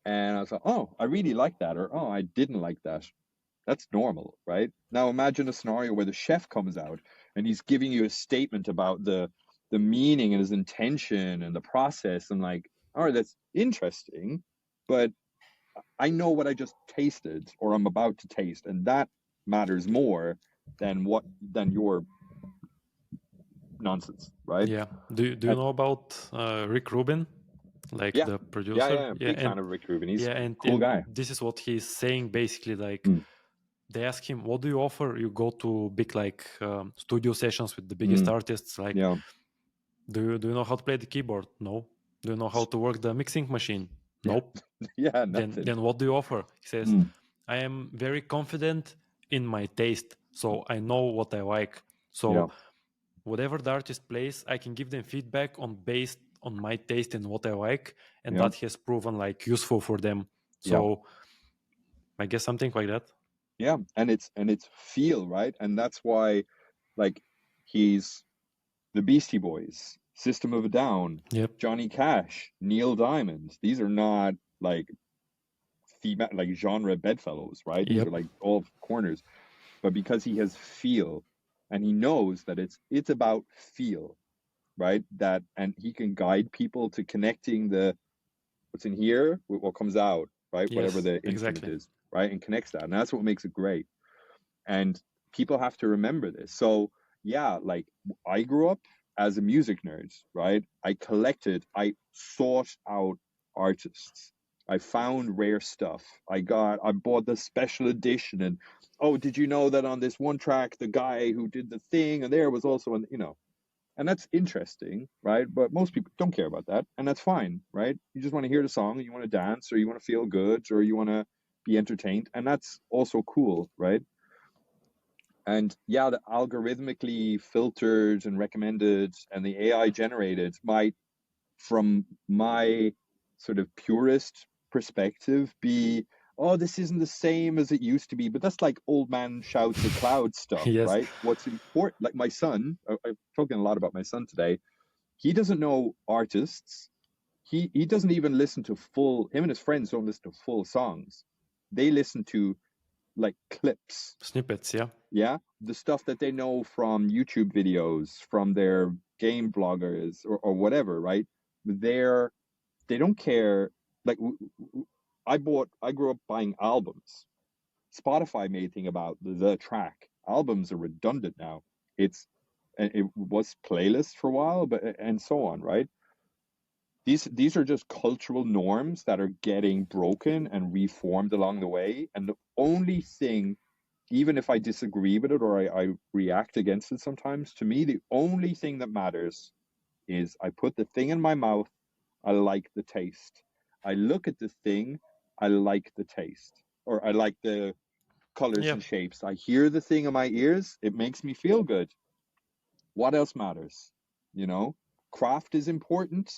And I was like, oh, I really like that. Or, oh, I didn't like that. That's normal, right? Now imagine a scenario where the chef comes out and he's giving you a statement about the meaning and his intention and the process. I'm like, all right, that's interesting, but I know what I just tasted or I'm about to taste, and that matters more then your nonsense, right? Yeah. Do you And know about Rick Rubin, like yeah, the producer? Yeah, big fan of Rick Rubin. He's a and cool guy. this is what he's saying basically. Like Mm, they ask him, "What do you offer?" You go to big like studio sessions with the biggest mm, artists. Like, yeah, do you know how to play the keyboard? No. Do you know how to work the mixing machine? yeah, Nope. yeah, Then nothing. what do you offer? He says, Mm, I am very confident in my taste, so I know what I like. yeah, So whatever the artist plays, I can give them feedback on based on my taste and what I like, and yeah, that has proven like useful for them. yeah, So I guess something like that. yeah. And it's feel, right? And that's why, like, he's the Beastie Boys, System of a Down, Yep. Johnny Cash, Neil Diamond. These are not like theme like genre bedfellows, right? These Yep. are like all corners. But because he has feel, and he knows that it's about feel, right? That and he can guide people to connecting the what's in here with what comes out, right? Whatever Yes, the instrument exactly. is, right? And connects that. And that's what makes it great. And people have to remember this. So yeah, like I grew up as a music nerd, right? I sought out artists. I found rare stuff. I bought the special edition, and oh, did you know that on this one track the guy who did the thing and there was also an, and that's interesting, right? But most people don't care about that, and that's fine, right? You just want to hear the song, and you want to dance, or you want to feel good, or you want to be entertained, and that's also cool, right? And yeah, the algorithmically filtered and recommended and the AI generated might, from my sort of purist perspective, be, oh, this isn't the same as it used to be. But that's like old man shouts at cloud stuff, Yes. right? What's important, like my son, I've spoken a lot about my son today. He doesn't know artists. He doesn't even listen to him and his friends don't listen to full songs. They listen to like clips. Snippets, yeah. Yeah, the stuff that they know from YouTube videos, from their game bloggers or whatever, right? They don't care. Like I grew up buying albums. Spotify made a thing about the track. Albums are redundant now. It was playlists for a while, but and so on, right? These are just cultural norms that are getting broken and reformed along the way. And the only thing, even if I disagree with it or I react against it sometimes, to me, the only thing that matters is I put the thing in my mouth, I like the taste. I look at the thing, I like the taste. Or I like the colors Yeah. and shapes. I hear the thing in my ears, it makes me feel good. What else matters? Craft is important,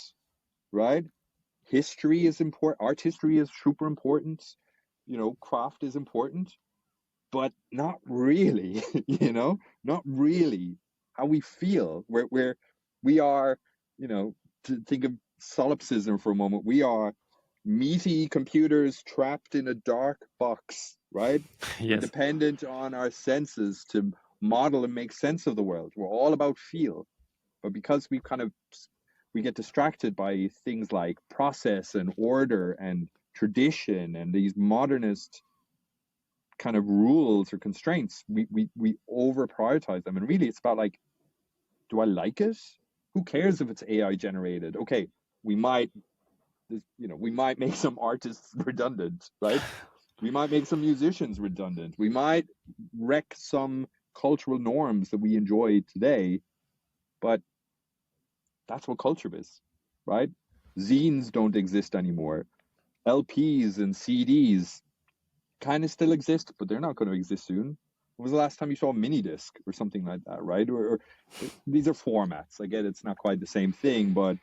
right? History is important. Art history is super important. Craft is important, but not really, not really how we feel. Where we are, to think of solipsism for a moment, we are meaty computers trapped in a dark box, right? We're Yes. dependent on our senses to model and make sense of the world. We're all about feel. But because we get distracted by things like process and order and tradition and these modernist kind of rules or constraints, we over prioritize them. And really it's about like, do I like it? Who cares if it's AI generated? Okay, we might make some artists redundant, right? We might make some musicians redundant. We might wreck some cultural norms that we enjoy today, but that's what culture is, right? Zines don't exist anymore. LPs and CDs kind of still exist, but they're not going to exist soon. When was the last time you saw a mini disc or something like that, right? Or these are formats. I get it's not quite the same thing, but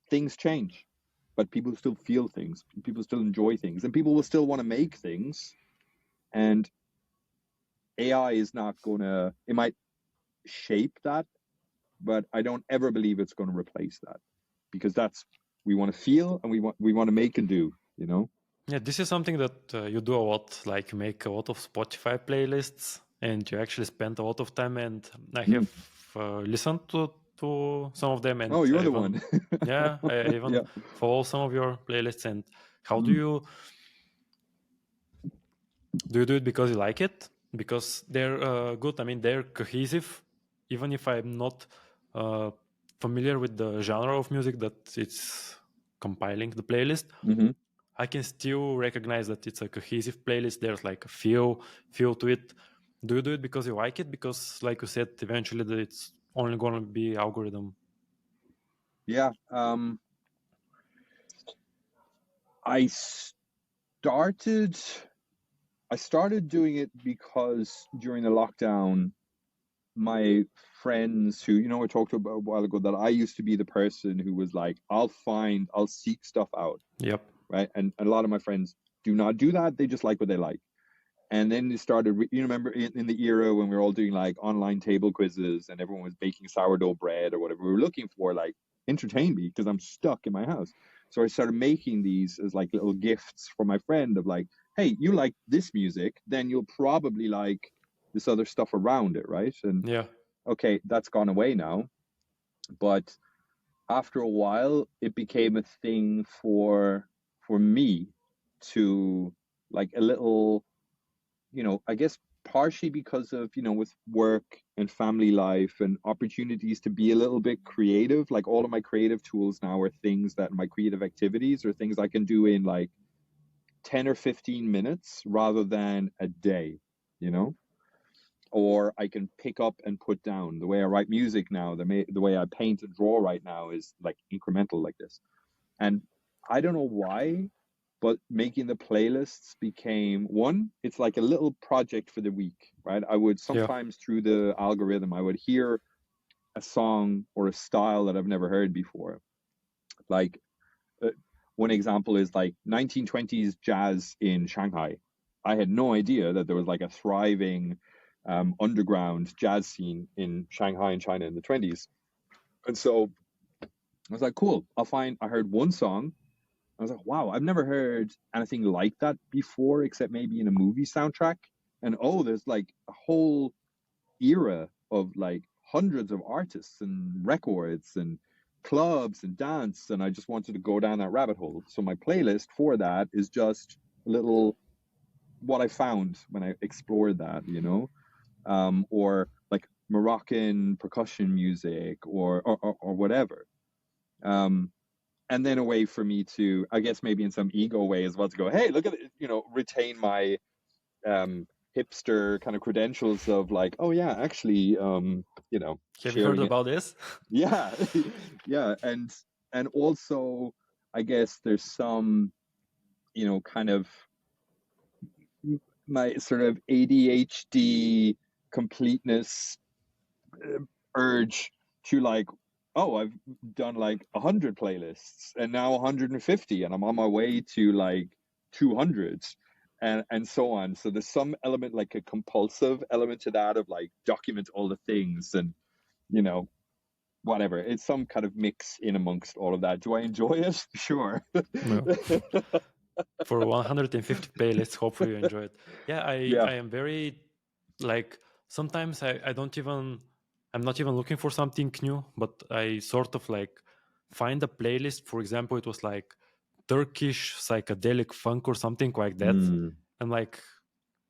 things change. But people still feel things. People still enjoy things, and people will still want to make things. And AI is not going to. It might shape that, but I don't ever believe it's going to replace that, because we want to feel and we want to make and do. Yeah, this is something that you do a lot, like make a lot of Spotify playlists, and you actually spend a lot of time. And I have listened to some of them, and Oh, you're I the even one. yeah, I even Yeah. follow some of your playlists. And how do you do it because you like it? because they're good. I mean, they're cohesive, even if I'm not familiar with the genre of music that it's compiling the playlist. Mm-hmm. I can still recognize that it's a cohesive playlist. There's like a feel to it. Do you do it because you like it? Because, like you said, eventually it's only gonna be algorithm. Yeah. I started doing it because during the lockdown, my friends who, you know, I talked about a while ago, that I used to be the person who was like, I'll seek stuff out, Yep. right? And a lot of my friends do not do that. They just like what they like. And then they started, you remember in the era when we were all doing like online table quizzes and everyone was baking sourdough bread or whatever, we were looking for like, entertain me because I'm stuck in my house. So I started making these as like little gifts for my friend of like, hey, you like this music, then you'll probably like this other stuff around it, right? And Yeah. okay, that's gone away now. But after a while, it became a thing for me to like a little, you know, I guess partially because of, you know, with work and family life and opportunities to be a little bit creative. Like all of my creative tools now are things that my creative activities are things I can do in like 10 or 15 minutes rather than a day, you know? Or I can pick up and put down. The way I write music now, the way I paint and draw right now is like incremental like this. And I don't know why, but making the playlists became one, it's like a little project for the week, right? I would Yeah. sometimes through the algorithm, I would hear a song or a style that I've never heard before. Like uh, one example is like 1920s jazz in Shanghai. I had no idea that there was like a thriving underground jazz scene in Shanghai and China in the 20s. And so I was like, cool, I heard one song. I was like, wow, I've never heard anything like that before, except maybe in a movie soundtrack. And oh, there's like a whole era of like hundreds of artists and records and clubs and dance. And I just wanted to go down that rabbit hole. So my playlist for that is just a little what I found when I explored that, you know, or like Moroccan percussion music or whatever. Um, and then a way for me to, I guess maybe in some ego way as well, to go, hey, look at it, you know, retain my hipster kind of credentials of like, oh yeah, actually, you know, Have you heard sharing it. about this? Yeah, yeah, and also, I guess there's some, you know, kind of my sort of ADHD completeness urge to like, oh, I've done like 100 playlists and now 150 and I'm on my way to like 200 and so on. So there's some element, like a compulsive element to that of like document all the things and, you know, whatever. It's some kind of mix in amongst all of that. Do I enjoy it? Sure. No. For 150 playlists, hopefully you enjoy it. Yeah, Yeah. I am very like sometimes I don't even I'm not even looking for something new, but I sort of like find a playlist. For example, it was like Turkish psychedelic funk or something like that. Mm, I'm like,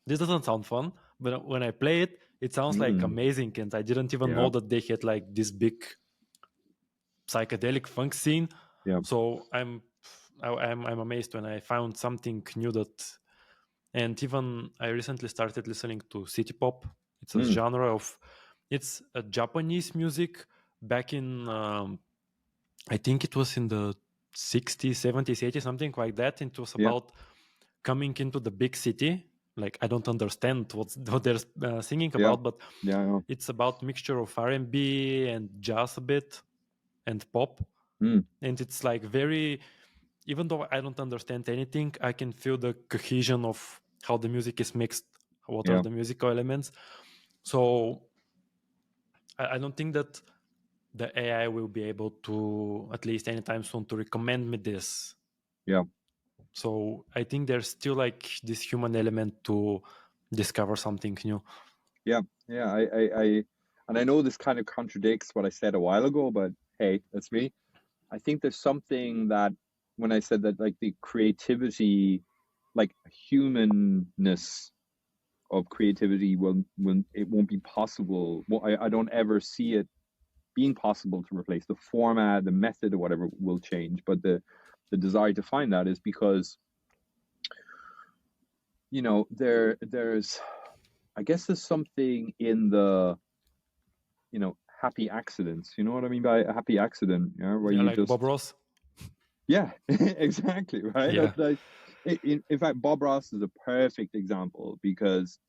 this doesn't sound fun, but when I play it, it sounds like mm, amazing, and I didn't even yeah. know that they had like this big psychedelic funk scene. Yeah. So I'm amazed when I found something new that. And even I recently started listening to city pop. It's a Mm, genre of, it's a Japanese music back in, I think it was in the 60s, 70s, 80s, something like that. It was yeah. about coming into the big city. Like I don't understand what they're singing Yeah. about, but Yeah. Yeah. it's about mixture of R&B and jazz a bit and pop. Mm, And it's like very, even though I don't understand anything, I can feel the cohesion of how the music is mixed, what are yeah. the musical elements. So I don't think that the AI will be able to, at least anytime soon, to recommend me this. Yeah. So I think there's still like this human element to discover something new. Yeah, yeah. And I know this kind of contradicts what I said a while ago, but hey, that's me. I think there's something that when I said that, like the creativity, like humanness of creativity it won't be possible. Well, I don't ever see it being possible to replace. The format, the method, or whatever will change, but the desire to find that is because, you know, there's I guess there's something in the, you know, happy accidents. You know what I mean by a happy accident? You know, where Yeah, you like just, Bob Ross. yeah, exactly, right. Yeah, In fact, Bob Ross is a perfect example, because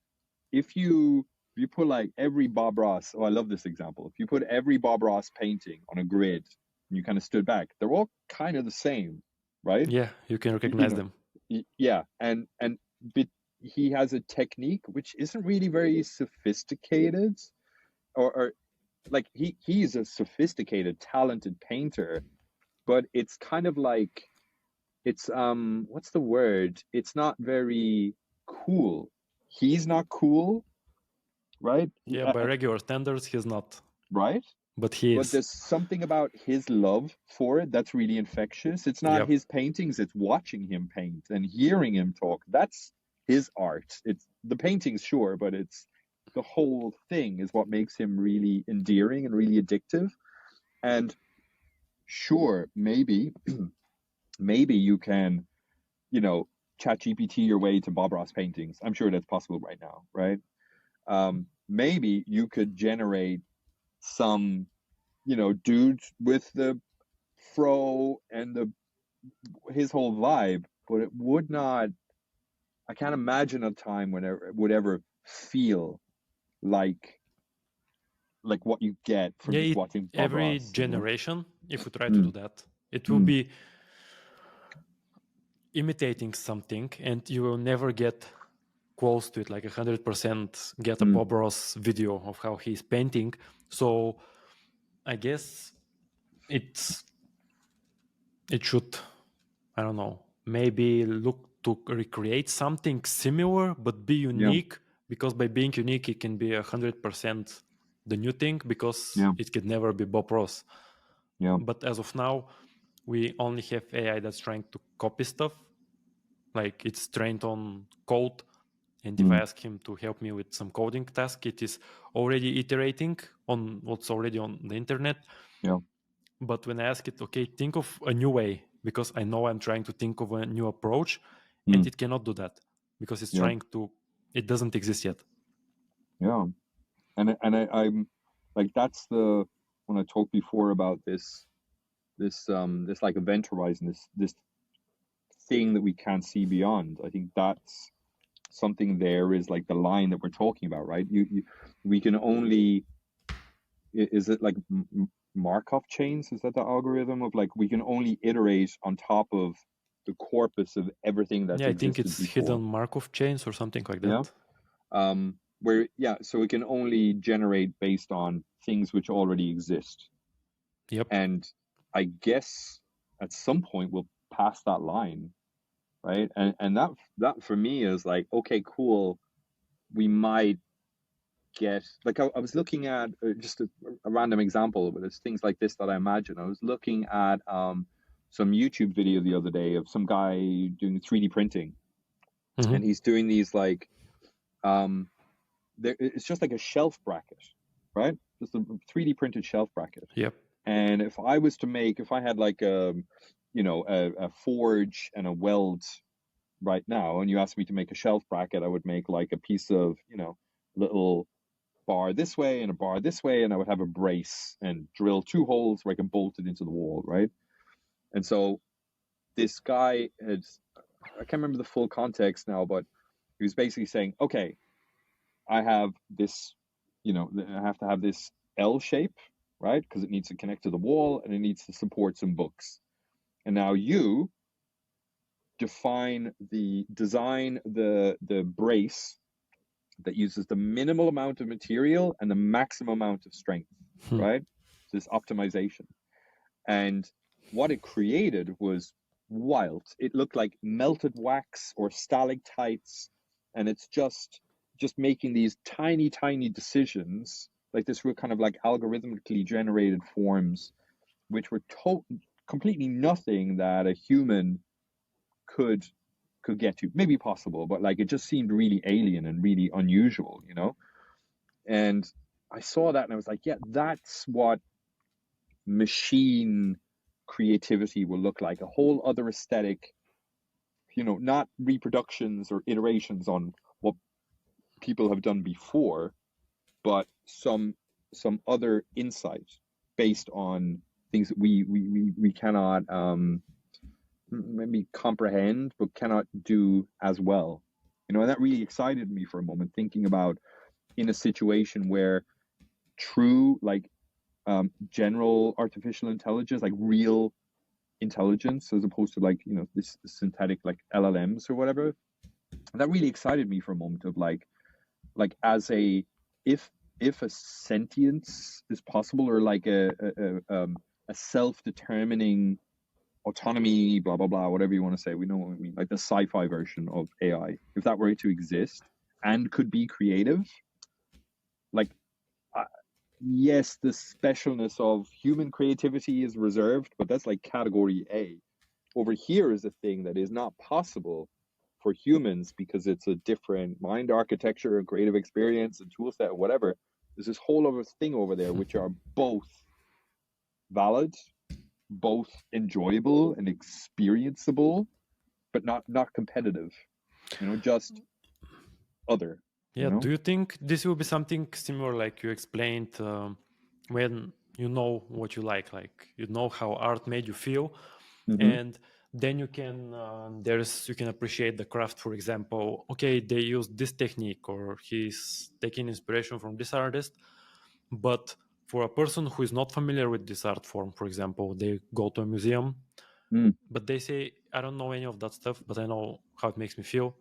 if you put like every Bob Ross, oh, I love this example. If you put every Bob Ross painting on a grid and you kind of stood back, they're all kind of the same, right? yeah, you can You recognize know, them. yeah, and but he has a technique which isn't really very sophisticated, or like he's a sophisticated, talented painter, but it's kind of like, it's what's the word? It's not very cool. He's not cool, right? Yeah, by regular standards, he's not, Right? but he But is. there's something about his love for it that's really infectious. It's not Yep. his paintings, it's watching him paint and hearing him talk. That's his art. It's the paintings, sure, but it's the whole thing is what makes him really endearing and really addictive. And sure, maybe maybe you can, you know, chat GPT your way to Bob Ross paintings. I'm sure that's possible right now, right? Maybe you could generate some, you know, dude with the fro and his whole vibe, but it would not. I can't imagine a time when it would ever feel like what you get from just Yeah, watching Bob every Ross. You know? generation, if we try to do Mm, that, it will mm, be imitating something, and you will never get close to it, like 100% get a mm, Bob Ross video of how he's painting. So I guess it should, I don't know, maybe look to recreate something similar but be yeah, unique, because by being unique it can be 100% the new thing, because yeah, it could never be Bob Ross. yeah. But as of now, we only have AI that's trying to copy stuff, like it's trained on code. And if I Mm, ask him to help me with some coding task, it is already iterating on what's already on the internet. yeah, But when I ask it, okay, think of a new way, because I know I'm trying to think of a new approach, and mm, it cannot do that because it's yeah, trying to, it doesn't exist yet. yeah. I'm like, that's the, when I talked before about this like event horizon, this thing that we can't see beyond. I think that's something, there is like the line that we're talking about, right? We can only, is it like Markov chains? Is that the algorithm of like, we can only iterate on top of the corpus of everything that's Yeah, I think existed it's hidden before? Markov chains or something like Yeah. that. Where, yeah, so we can only generate based on things which already exist. Yep. And I guess at some point we'll pass that line, right? And that for me is like, okay, cool. We might get, like, I was looking at just a random example, but it's things like this that I imagine. I was looking at some YouTube video the other day of some guy doing 3D printing, and Mm-hmm. he's doing these like, it's just like a shelf bracket, right? Just a 3D printed shelf bracket. Yep. And if I was to make, if I had like you know, a forge and a weld right now, and you asked me to make a shelf bracket, I would make like a piece of, you know, little bar this way and a bar this way, and I would have a brace and drill 2 holes where I can bolt it into the wall, right? And so this guy had, I can't remember the full context now, but he was basically saying, okay, I have this, you know, I have to have this L shape, right? Because it needs to connect to the wall and it needs to support some books. And now you design the brace that uses the minimal amount of material and the maximum amount of strength, right? So this optimization. And what it created was wild. It looked like melted wax or stalactites, and it's just making these tiny, tiny decisions, like this real kind of like algorithmically generated forms, which were completely nothing that a human could could get to. Maybe possible, but like it just seemed really alien and really unusual, you know? And I saw that and I was like, yeah, that's what machine creativity will look like. A whole other aesthetic, you know, not reproductions or iterations on what people have done before, but some other insight based on things that we cannot maybe comprehend but cannot do as well, you know. And that really excited me for a moment, thinking about in a situation where true, like, general artificial intelligence, like real intelligence, as opposed to, like, you know, this synthetic like LLMs or whatever. And that really excited me for a moment of like as a, if a sentience is possible, or like a self-determining autonomy, blah blah blah, whatever you want to say, we know what we mean, like the sci-fi version of AI, if that were to exist and could be creative, like, yes, the specialness of human creativity is reserved, but that's like category A. Over here is a thing that is not possible for humans because it's a different mind architecture and creative experience and tool set, whatever. There's this whole other thing over there which are both valid, both enjoyable and experienceable, but not competitive, you know, just other. Yeah, You know? do you think this will be something similar like you explained when you know what you like you know how art made you feel, and then you can you can appreciate the craft. For example, okay, they use this technique or he's taking inspiration from this artist, but for a person who is not familiar with this art form, for example, they go to a museum, but they say, I don't know any of that stuff, but I know how it makes me feel.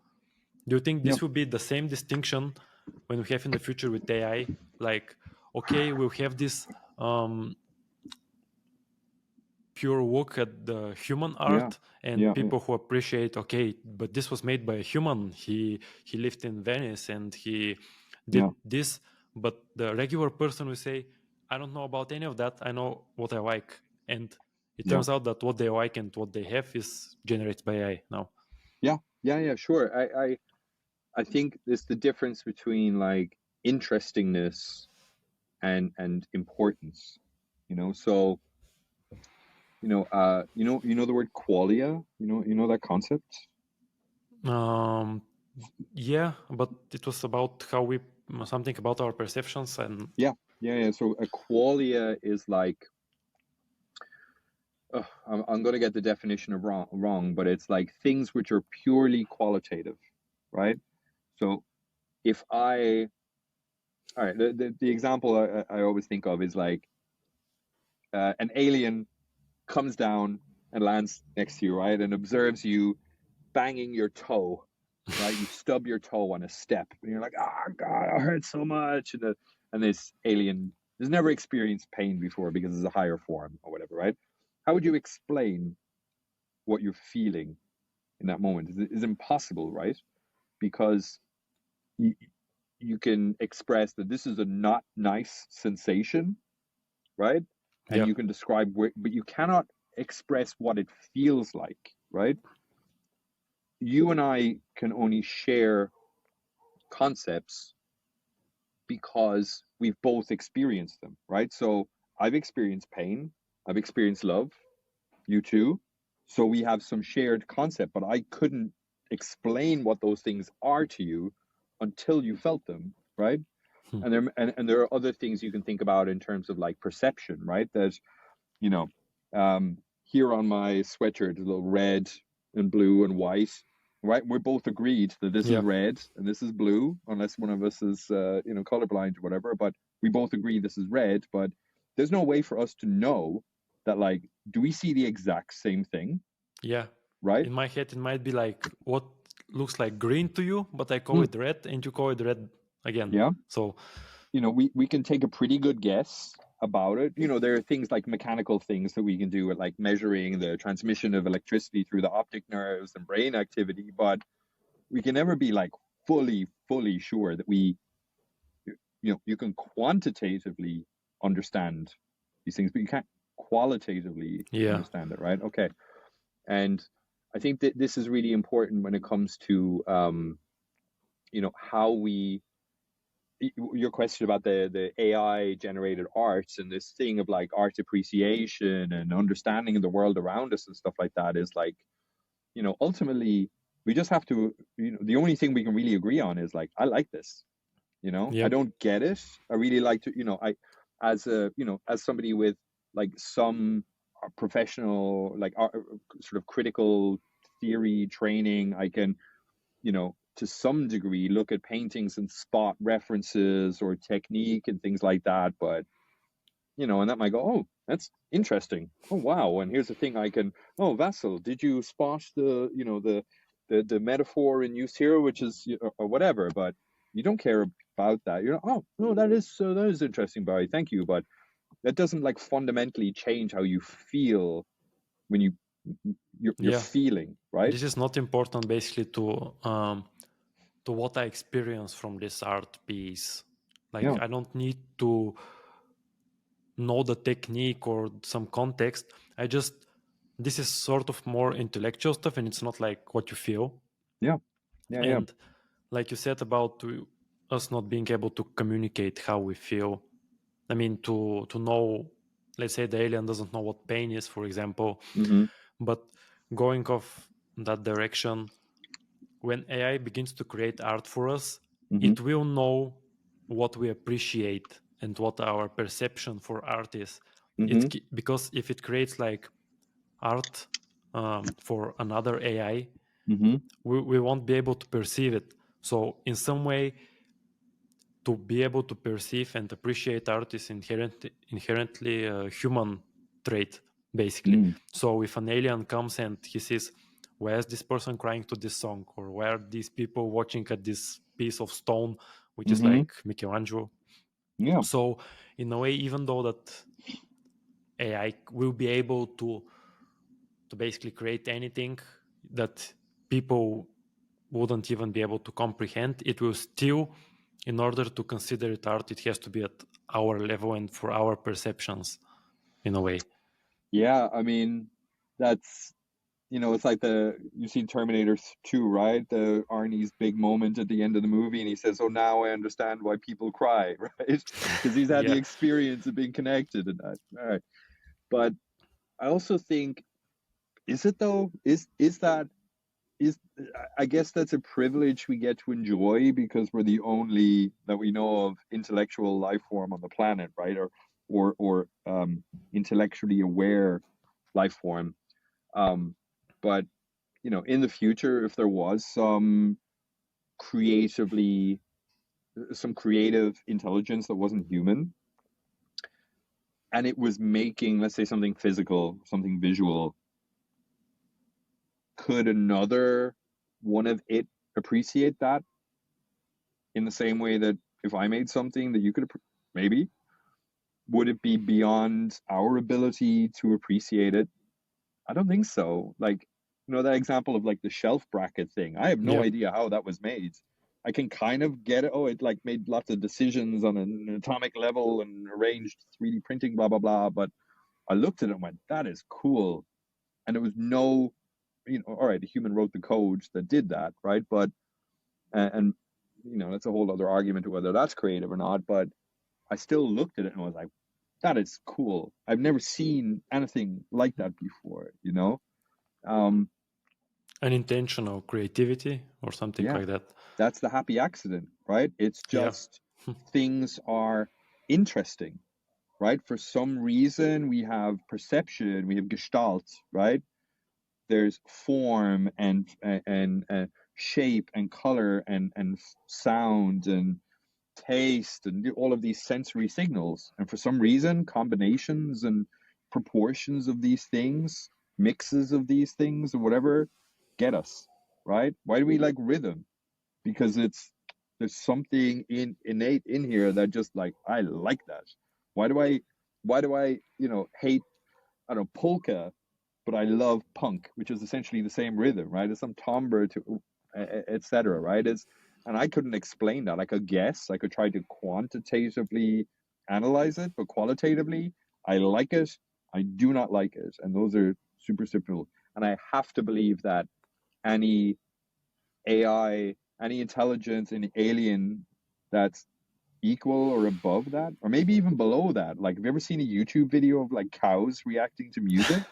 Do you think Yeah. this will be the same distinction when we have in the future with AI? Like, okay, we'll have this pure look at the human art, and people who appreciate, okay, but this was made by a human. He lived in Venice and he did this. But the regular person will say, I don't know about any of that. I know what I like. And it turns out that what they like and what they have is generated by AI now. Yeah, sure. I think it's the difference between like interestingness and importance, you know. So, you know, you know the word qualia, you know that concept. Yeah, but it was about how we, something about our perceptions and Yeah. So a qualia is like, I'm going to get the definition of wrong, but it's like things which are purely qualitative, right? So if all right, the example I always think of is like an alien comes down and lands next to you, right, and observes you banging your toe, right? You stub your toe on a step, and you're like, "Oh God, I hurt so much!" And this alien has never experienced pain before because it's a higher form or whatever, right? How would you explain what you're feeling in that moment? It's impossible, right? Because you can express that this is a not nice sensation, right? And you can describe where, but you cannot express what it feels like, right? You and I can only share concepts because we've both experienced them, right? So I've experienced pain, I've experienced love, you too. So we have some shared concept, but I couldn't explain what those things are to you until you felt them, right? And there are other things you can think about in terms of like perception, right? That, you know, here on my sweatshirt, a little red and blue and white, right? We're both agreed that this is red and this is blue, unless one of us is, you know, colorblind or whatever. But we both agree this is red. But there's no way for us to know that, like, do we see the exact same thing? Yeah. Right. In my head, it might be like what looks like green to you, but I call it red, and you call it red again. Yeah. So, you know, we can take a pretty good guess about it. You know, there are things like mechanical things that we can do with like measuring the transmission of electricity through the optic nerves and brain activity, but we can never be like fully sure that we, you know, you can quantitatively understand these things, but you can't qualitatively understand it, right? Okay. And I think that this is really important when it comes to how we, your question about the AI generated arts and this thing of like art appreciation and understanding of the world around us and stuff like that is like, ultimately we just have to, the only thing we can really agree on is like, I like this, I Yeah. don't get it. I really like to, as somebody with like some professional, like sort of critical theory training, I can, to some degree look at paintings and spot references or technique and things like that. But, and that might go, oh, that's interesting. Oh, wow. And here's the thing I can, oh, Vassal, did you spot the metaphor in use here, which is, or whatever, but you don't care about that. You're, oh, no, that is interesting, Barry. Thank you. But that doesn't like fundamentally change how you feel when you're Yeah. feeling, right? This is not important basically to what I experience from this art piece. Like Yeah. I don't need to know the technique or some context. This is sort of more intellectual stuff, and it's not like what you feel. Yeah. Yeah. Yeah. And like you said about us not being able to communicate how we feel. I mean, to know, let's say the alien doesn't know what pain is, for example, Mm-hmm. but going off that direction, when AI begins to create art for us, Mm-hmm. it will know what we appreciate and what our perception for art is. Mm-hmm. Because if it creates like art for another AI, Mm-hmm. we won't be able to perceive it. So in some way, to be able to perceive and appreciate art is inherently a human trait, basically. Mm. So if an alien comes and he says, why is this person crying to this song, or why are these people watching at this piece of stone, which is Mm-hmm. like Michelangelo? Yeah. So in a way, even though that AI will be able to basically create anything that people wouldn't even be able to comprehend, it will still, in order to consider it art, it has to be at our level and for our perceptions, in a way. Yeah. I mean, that's, it's like you've seen Terminator 2, right? The Arnie's big moment at the end of the movie, and he says, "Oh, now I understand why people cry," right? Because he's had the Yeah. experience of being connected and that. All right. But I also think, is it though? Is I guess that's a privilege we get to enjoy because we're the only that we know of intellectual life form on the planet, right? Or intellectually aware life form. But in the future, if there was some creative intelligence that wasn't human, and it was making, let's say, something physical, something visual, could another one of it appreciate that in the same way that if I made something that you could maybe, would it be beyond our ability to appreciate it? I don't think so. Like, that example of like the shelf bracket thing. I have no Yeah. idea how that was made. I can kind of get it. Oh, it like made lots of decisions on an atomic level and arranged 3D printing, blah, blah, blah. But I looked at it and went, that is cool. And it was no, all right, the human wrote the code that did that, right? But, and that's a whole other argument to whether that's creative or not. But I still looked at it and was like, that is cool. I've never seen anything like that before, Um, Unintentional creativity or something yeah, like that. that's the happy accident, right? It's Yeah. just things are interesting, right? For some reason, we have perception, we have gestalt, right? There's form and shape and color and sound and taste and all of these sensory signals. And for some reason, combinations and proportions of these things, mixes of these things, or whatever, get us, right? Why do we like rhythm? Because there's something innate in here that just like I like that. Why do I hate, I don't know, polka, but I love punk, which is essentially the same rhythm, right? It's some timbre to etc. Right? And I couldn't explain that. I could guess, I could try to quantitatively analyze it, but qualitatively, I like it, I do not like it, and those are super simple. And I have to believe that any AI, any intelligence, any alien that's equal or above that, or maybe even below that. Like, have you ever seen a YouTube video of like cows reacting to music?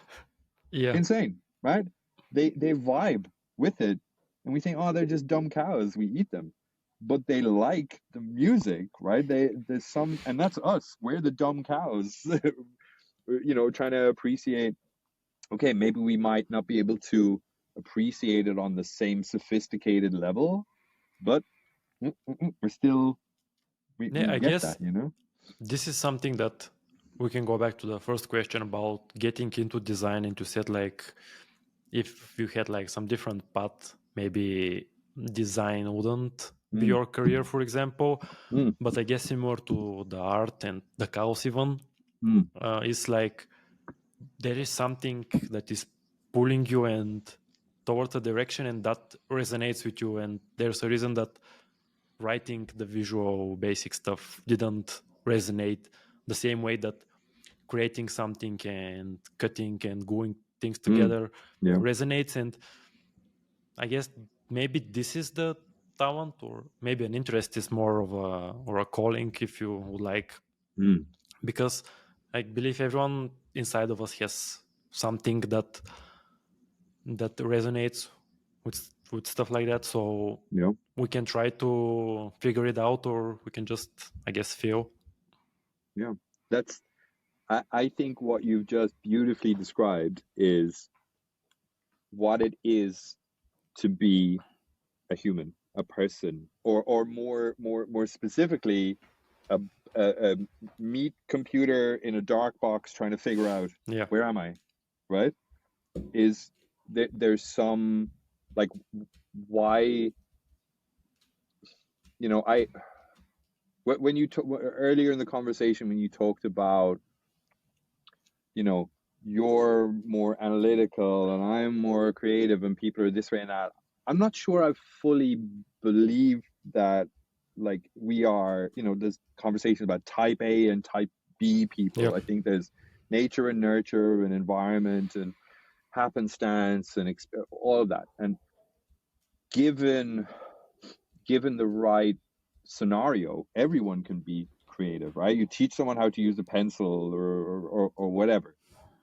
Yeah. Insane, right? They vibe with it, and we think, oh, they're just dumb cows. We eat them, but they like the music, right? There's some, and that's us. We're the dumb cows, trying to appreciate. Okay, maybe we might not be able to appreciate it on the same sophisticated level, but we're still Yeah, we I get guess that, you know. this is something that we can go back to the first question about getting into design, and to set like, if you had like some different path, maybe design wouldn't be your career, for example. Mm, But I guess similar to the art and the cows even, mm, it's like there is something that is pulling you and towards a direction, and that resonates with you, and there's a reason that writing the visual basic stuff didn't resonate the same way that creating something and cutting and gluing things mm, together yeah. resonates. And I guess maybe this is the talent, or maybe an interest is more of a, or a calling, if you would like, Mm, because I believe everyone inside of us has something that resonates with stuff like that. So yeah. we can try to figure it out, or we can just, I guess, feel. Yeah. That's I think what you've just beautifully described is what it is to be a human, a person, or more specifically, a, a meat computer in a dark box trying to figure out, Yeah. where am I, right? Is there's some, like, why, I when you earlier in the conversation, when you talked about, you're more analytical and I'm more creative and people are this way and that. I'm not sure I fully believe that, like, we are, there's conversations about type A and type B people. Yep. I think there's nature and nurture and environment and happenstance and all of that. And given the right scenario, everyone can be creative, right? You teach someone how to use a pencil or whatever,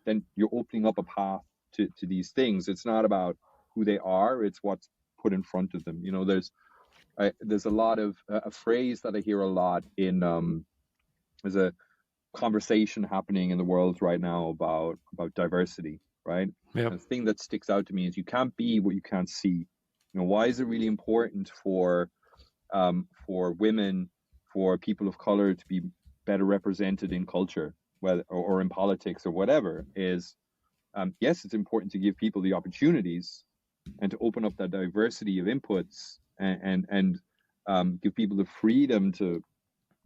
then you're opening up a path to these things. It's not about who they are, it's what's put in front of them. There's a lot of a phrase that I hear a lot in there's a conversation happening in the world right now about diversity, right? Yep. And the thing that sticks out to me is you can't be what you can't see. Why is it really important for women, for people of color to be better represented in culture, whether or in politics or whatever? Is yes, it's important to give people the opportunities and to open up that diversity of inputs and give people the freedom to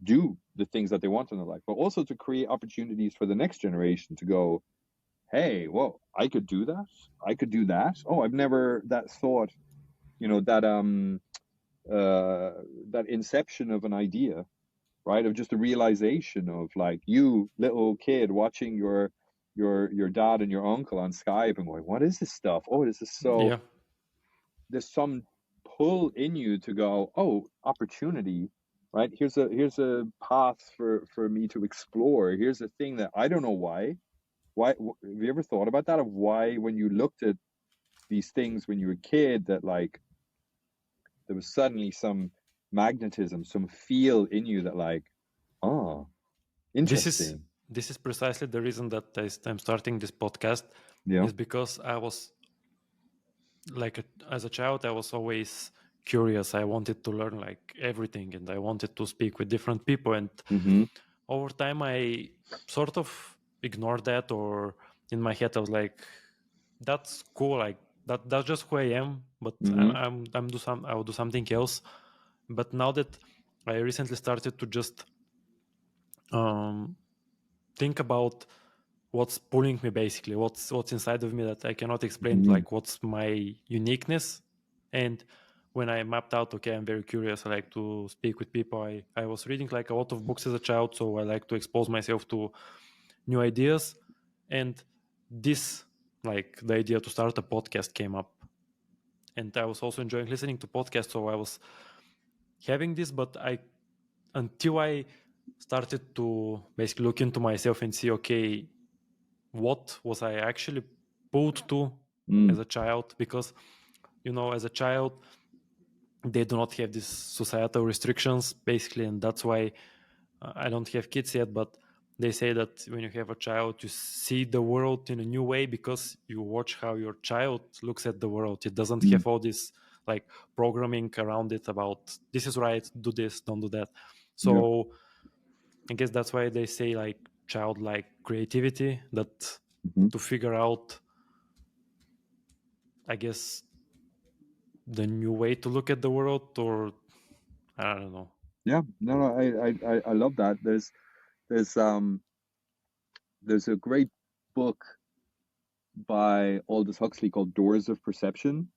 do the things that they want in their life, but also to create opportunities for the next generation to go, hey, whoa, I could do that. I could do that. Oh, I've never that thought, that inception of an idea, right? Of just a realization of, like, you little kid watching your dad and your uncle on Skype and going, what is this stuff? Oh, this is so, Yeah. there's some pull in you to go, oh, opportunity, right? Here's a path for me to explore. Here's a thing that I don't know why. Have you ever thought about that? Of why, when you looked at these things when you were a kid, that, like, there was suddenly some magnetism, some feel in you that, like, oh, This is interesting. this is precisely the reason that I'm starting this podcast, Yeah. is because I was like as a child, I was always curious. I wanted to learn like everything, and I wanted to speak with different people. And Mm-hmm. over time, I sort of ignored that, or in my head, I was like, "That's cool. Like that's just who I am." But Mm-hmm. I will do something else. But now that I recently started to just think about what's pulling me, basically what's inside of me that I cannot explain, Mm-hmm. like what's my uniqueness. And when I mapped out, okay, I'm very curious, I like to speak with people, I was reading like a lot of books as a child, so I like to expose myself to new ideas. And this like the idea to start a podcast came up, and I was also enjoying listening to podcasts. So I was having this, but until I started to basically look into myself and see, okay, what was I actually pulled to as a child? Because as a child, they do not have these societal restrictions basically, and that's why I don't have kids yet, but they say that when you have a child, you see the world in a new way because you watch how your child looks at the world. It doesn't have all this like programming around it about this is right, do this, don't do that. Yeah. So I guess that's why they say like childlike creativity, that Hmm. to figure out, I guess, the new way to look at the world, or I don't know. Yeah. No, I love that. There's there's a great book by Aldous Huxley called Doors of Perception,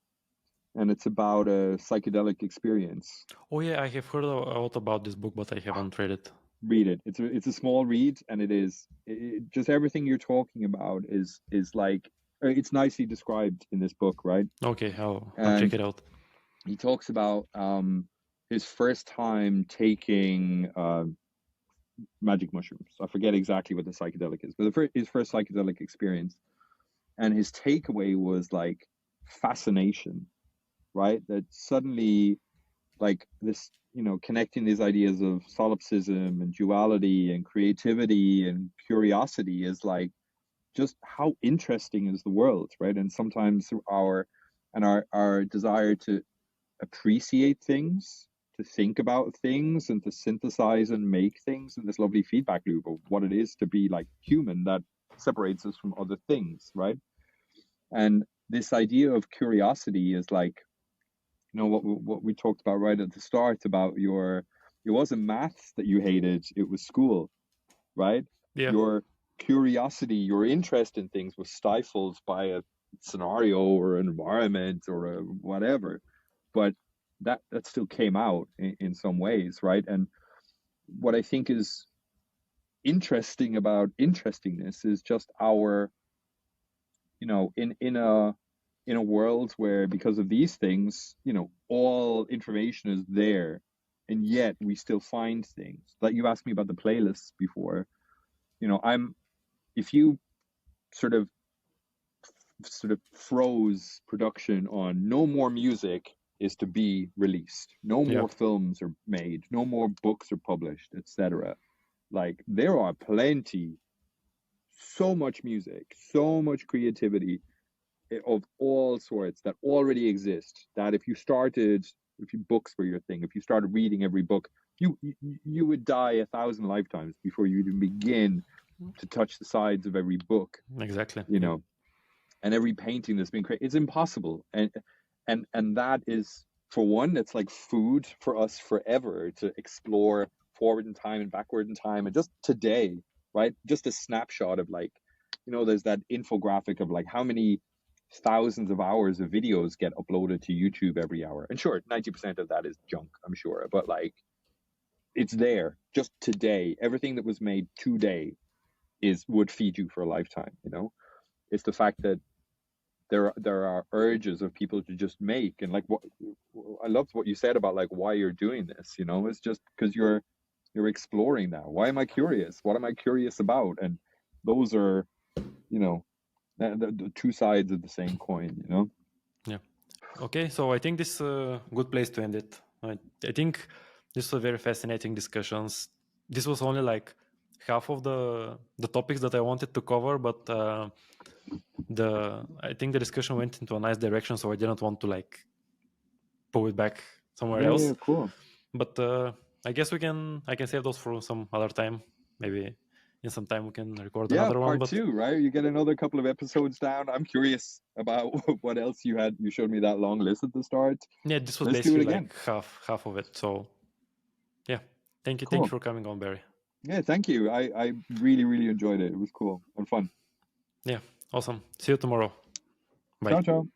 and it's about a psychedelic experience. Oh yeah, I have heard a lot about this book, but I haven't read it. Read it. It's a small read, and just everything you're talking about is like it's nicely described in this book, right? Okay, I'll check And it out. he talks about his first time taking magic mushrooms. I forget exactly what the psychedelic is, but his first psychedelic experience, and his takeaway was like fascination, right? That suddenly, like this, connecting these ideas of solipsism and duality and creativity and curiosity is like just how interesting is the world, right? And sometimes our desire to appreciate things, to think about things, and to synthesize and make things in this lovely feedback loop of what it is to be like human that separates us from other things, right? And this idea of curiosity is like, what we talked about right at the start about it wasn't maths that you hated, it was school, right? Yeah, Your curiosity, your interest in things was stifled by a scenario or an environment or a whatever, but that still came out in some ways, right? And what I think is interesting about interestingness is just our, in a world where, because of these things, all information is there, and yet we still find things. Like you asked me about the playlists before. I'm if you sort of froze production on no more music is to be released, no yeah, more films are made, no more books are published, etc. Like there are plenty, so much music, so much creativity of all sorts that already exist, that if you books were your thing, if you started reading every book, you would die 1,000 lifetimes before you even begin to touch the sides of every book, exactly. you Yeah. know and every painting that's been created. It's impossible. And that is, for one, it's like food for us forever to explore forward in time and backward in time. And just today, right? Just a snapshot of like, there's that infographic of like how many thousands of hours of videos get uploaded to YouTube every hour. And sure, 90% of that is junk, I'm sure. But like, it's there just today. Everything that was made today would feed you for a lifetime. It's the fact that there are urges of people to just make, and like what I loved what you said about like why you're doing this. It's just because you're exploring that. Why am I curious? What am I curious about? And those are, the two sides of the same coin. Yeah. Okay, so I think this is a good place to end it. I think this was very fascinating discussions. This was only like half of the topics that I wanted to cover, but I think the discussion went into a nice direction, so I didn't want to like pull it back somewhere Yeah, else. yeah, cool. But I guess I can save those for some other time. Maybe in some time we can record Yeah, another one. part But two, right? You get another couple of episodes down. I'm curious about what else you had. You showed me that long list at the start. yeah, this was Let's do it basically again. like half of it. So yeah, thank you Cool. for coming on, Barry. Yeah, thank you. I really, really enjoyed it. It was cool and fun. Yeah, awesome. See you tomorrow. Bye. Ciao, ciao.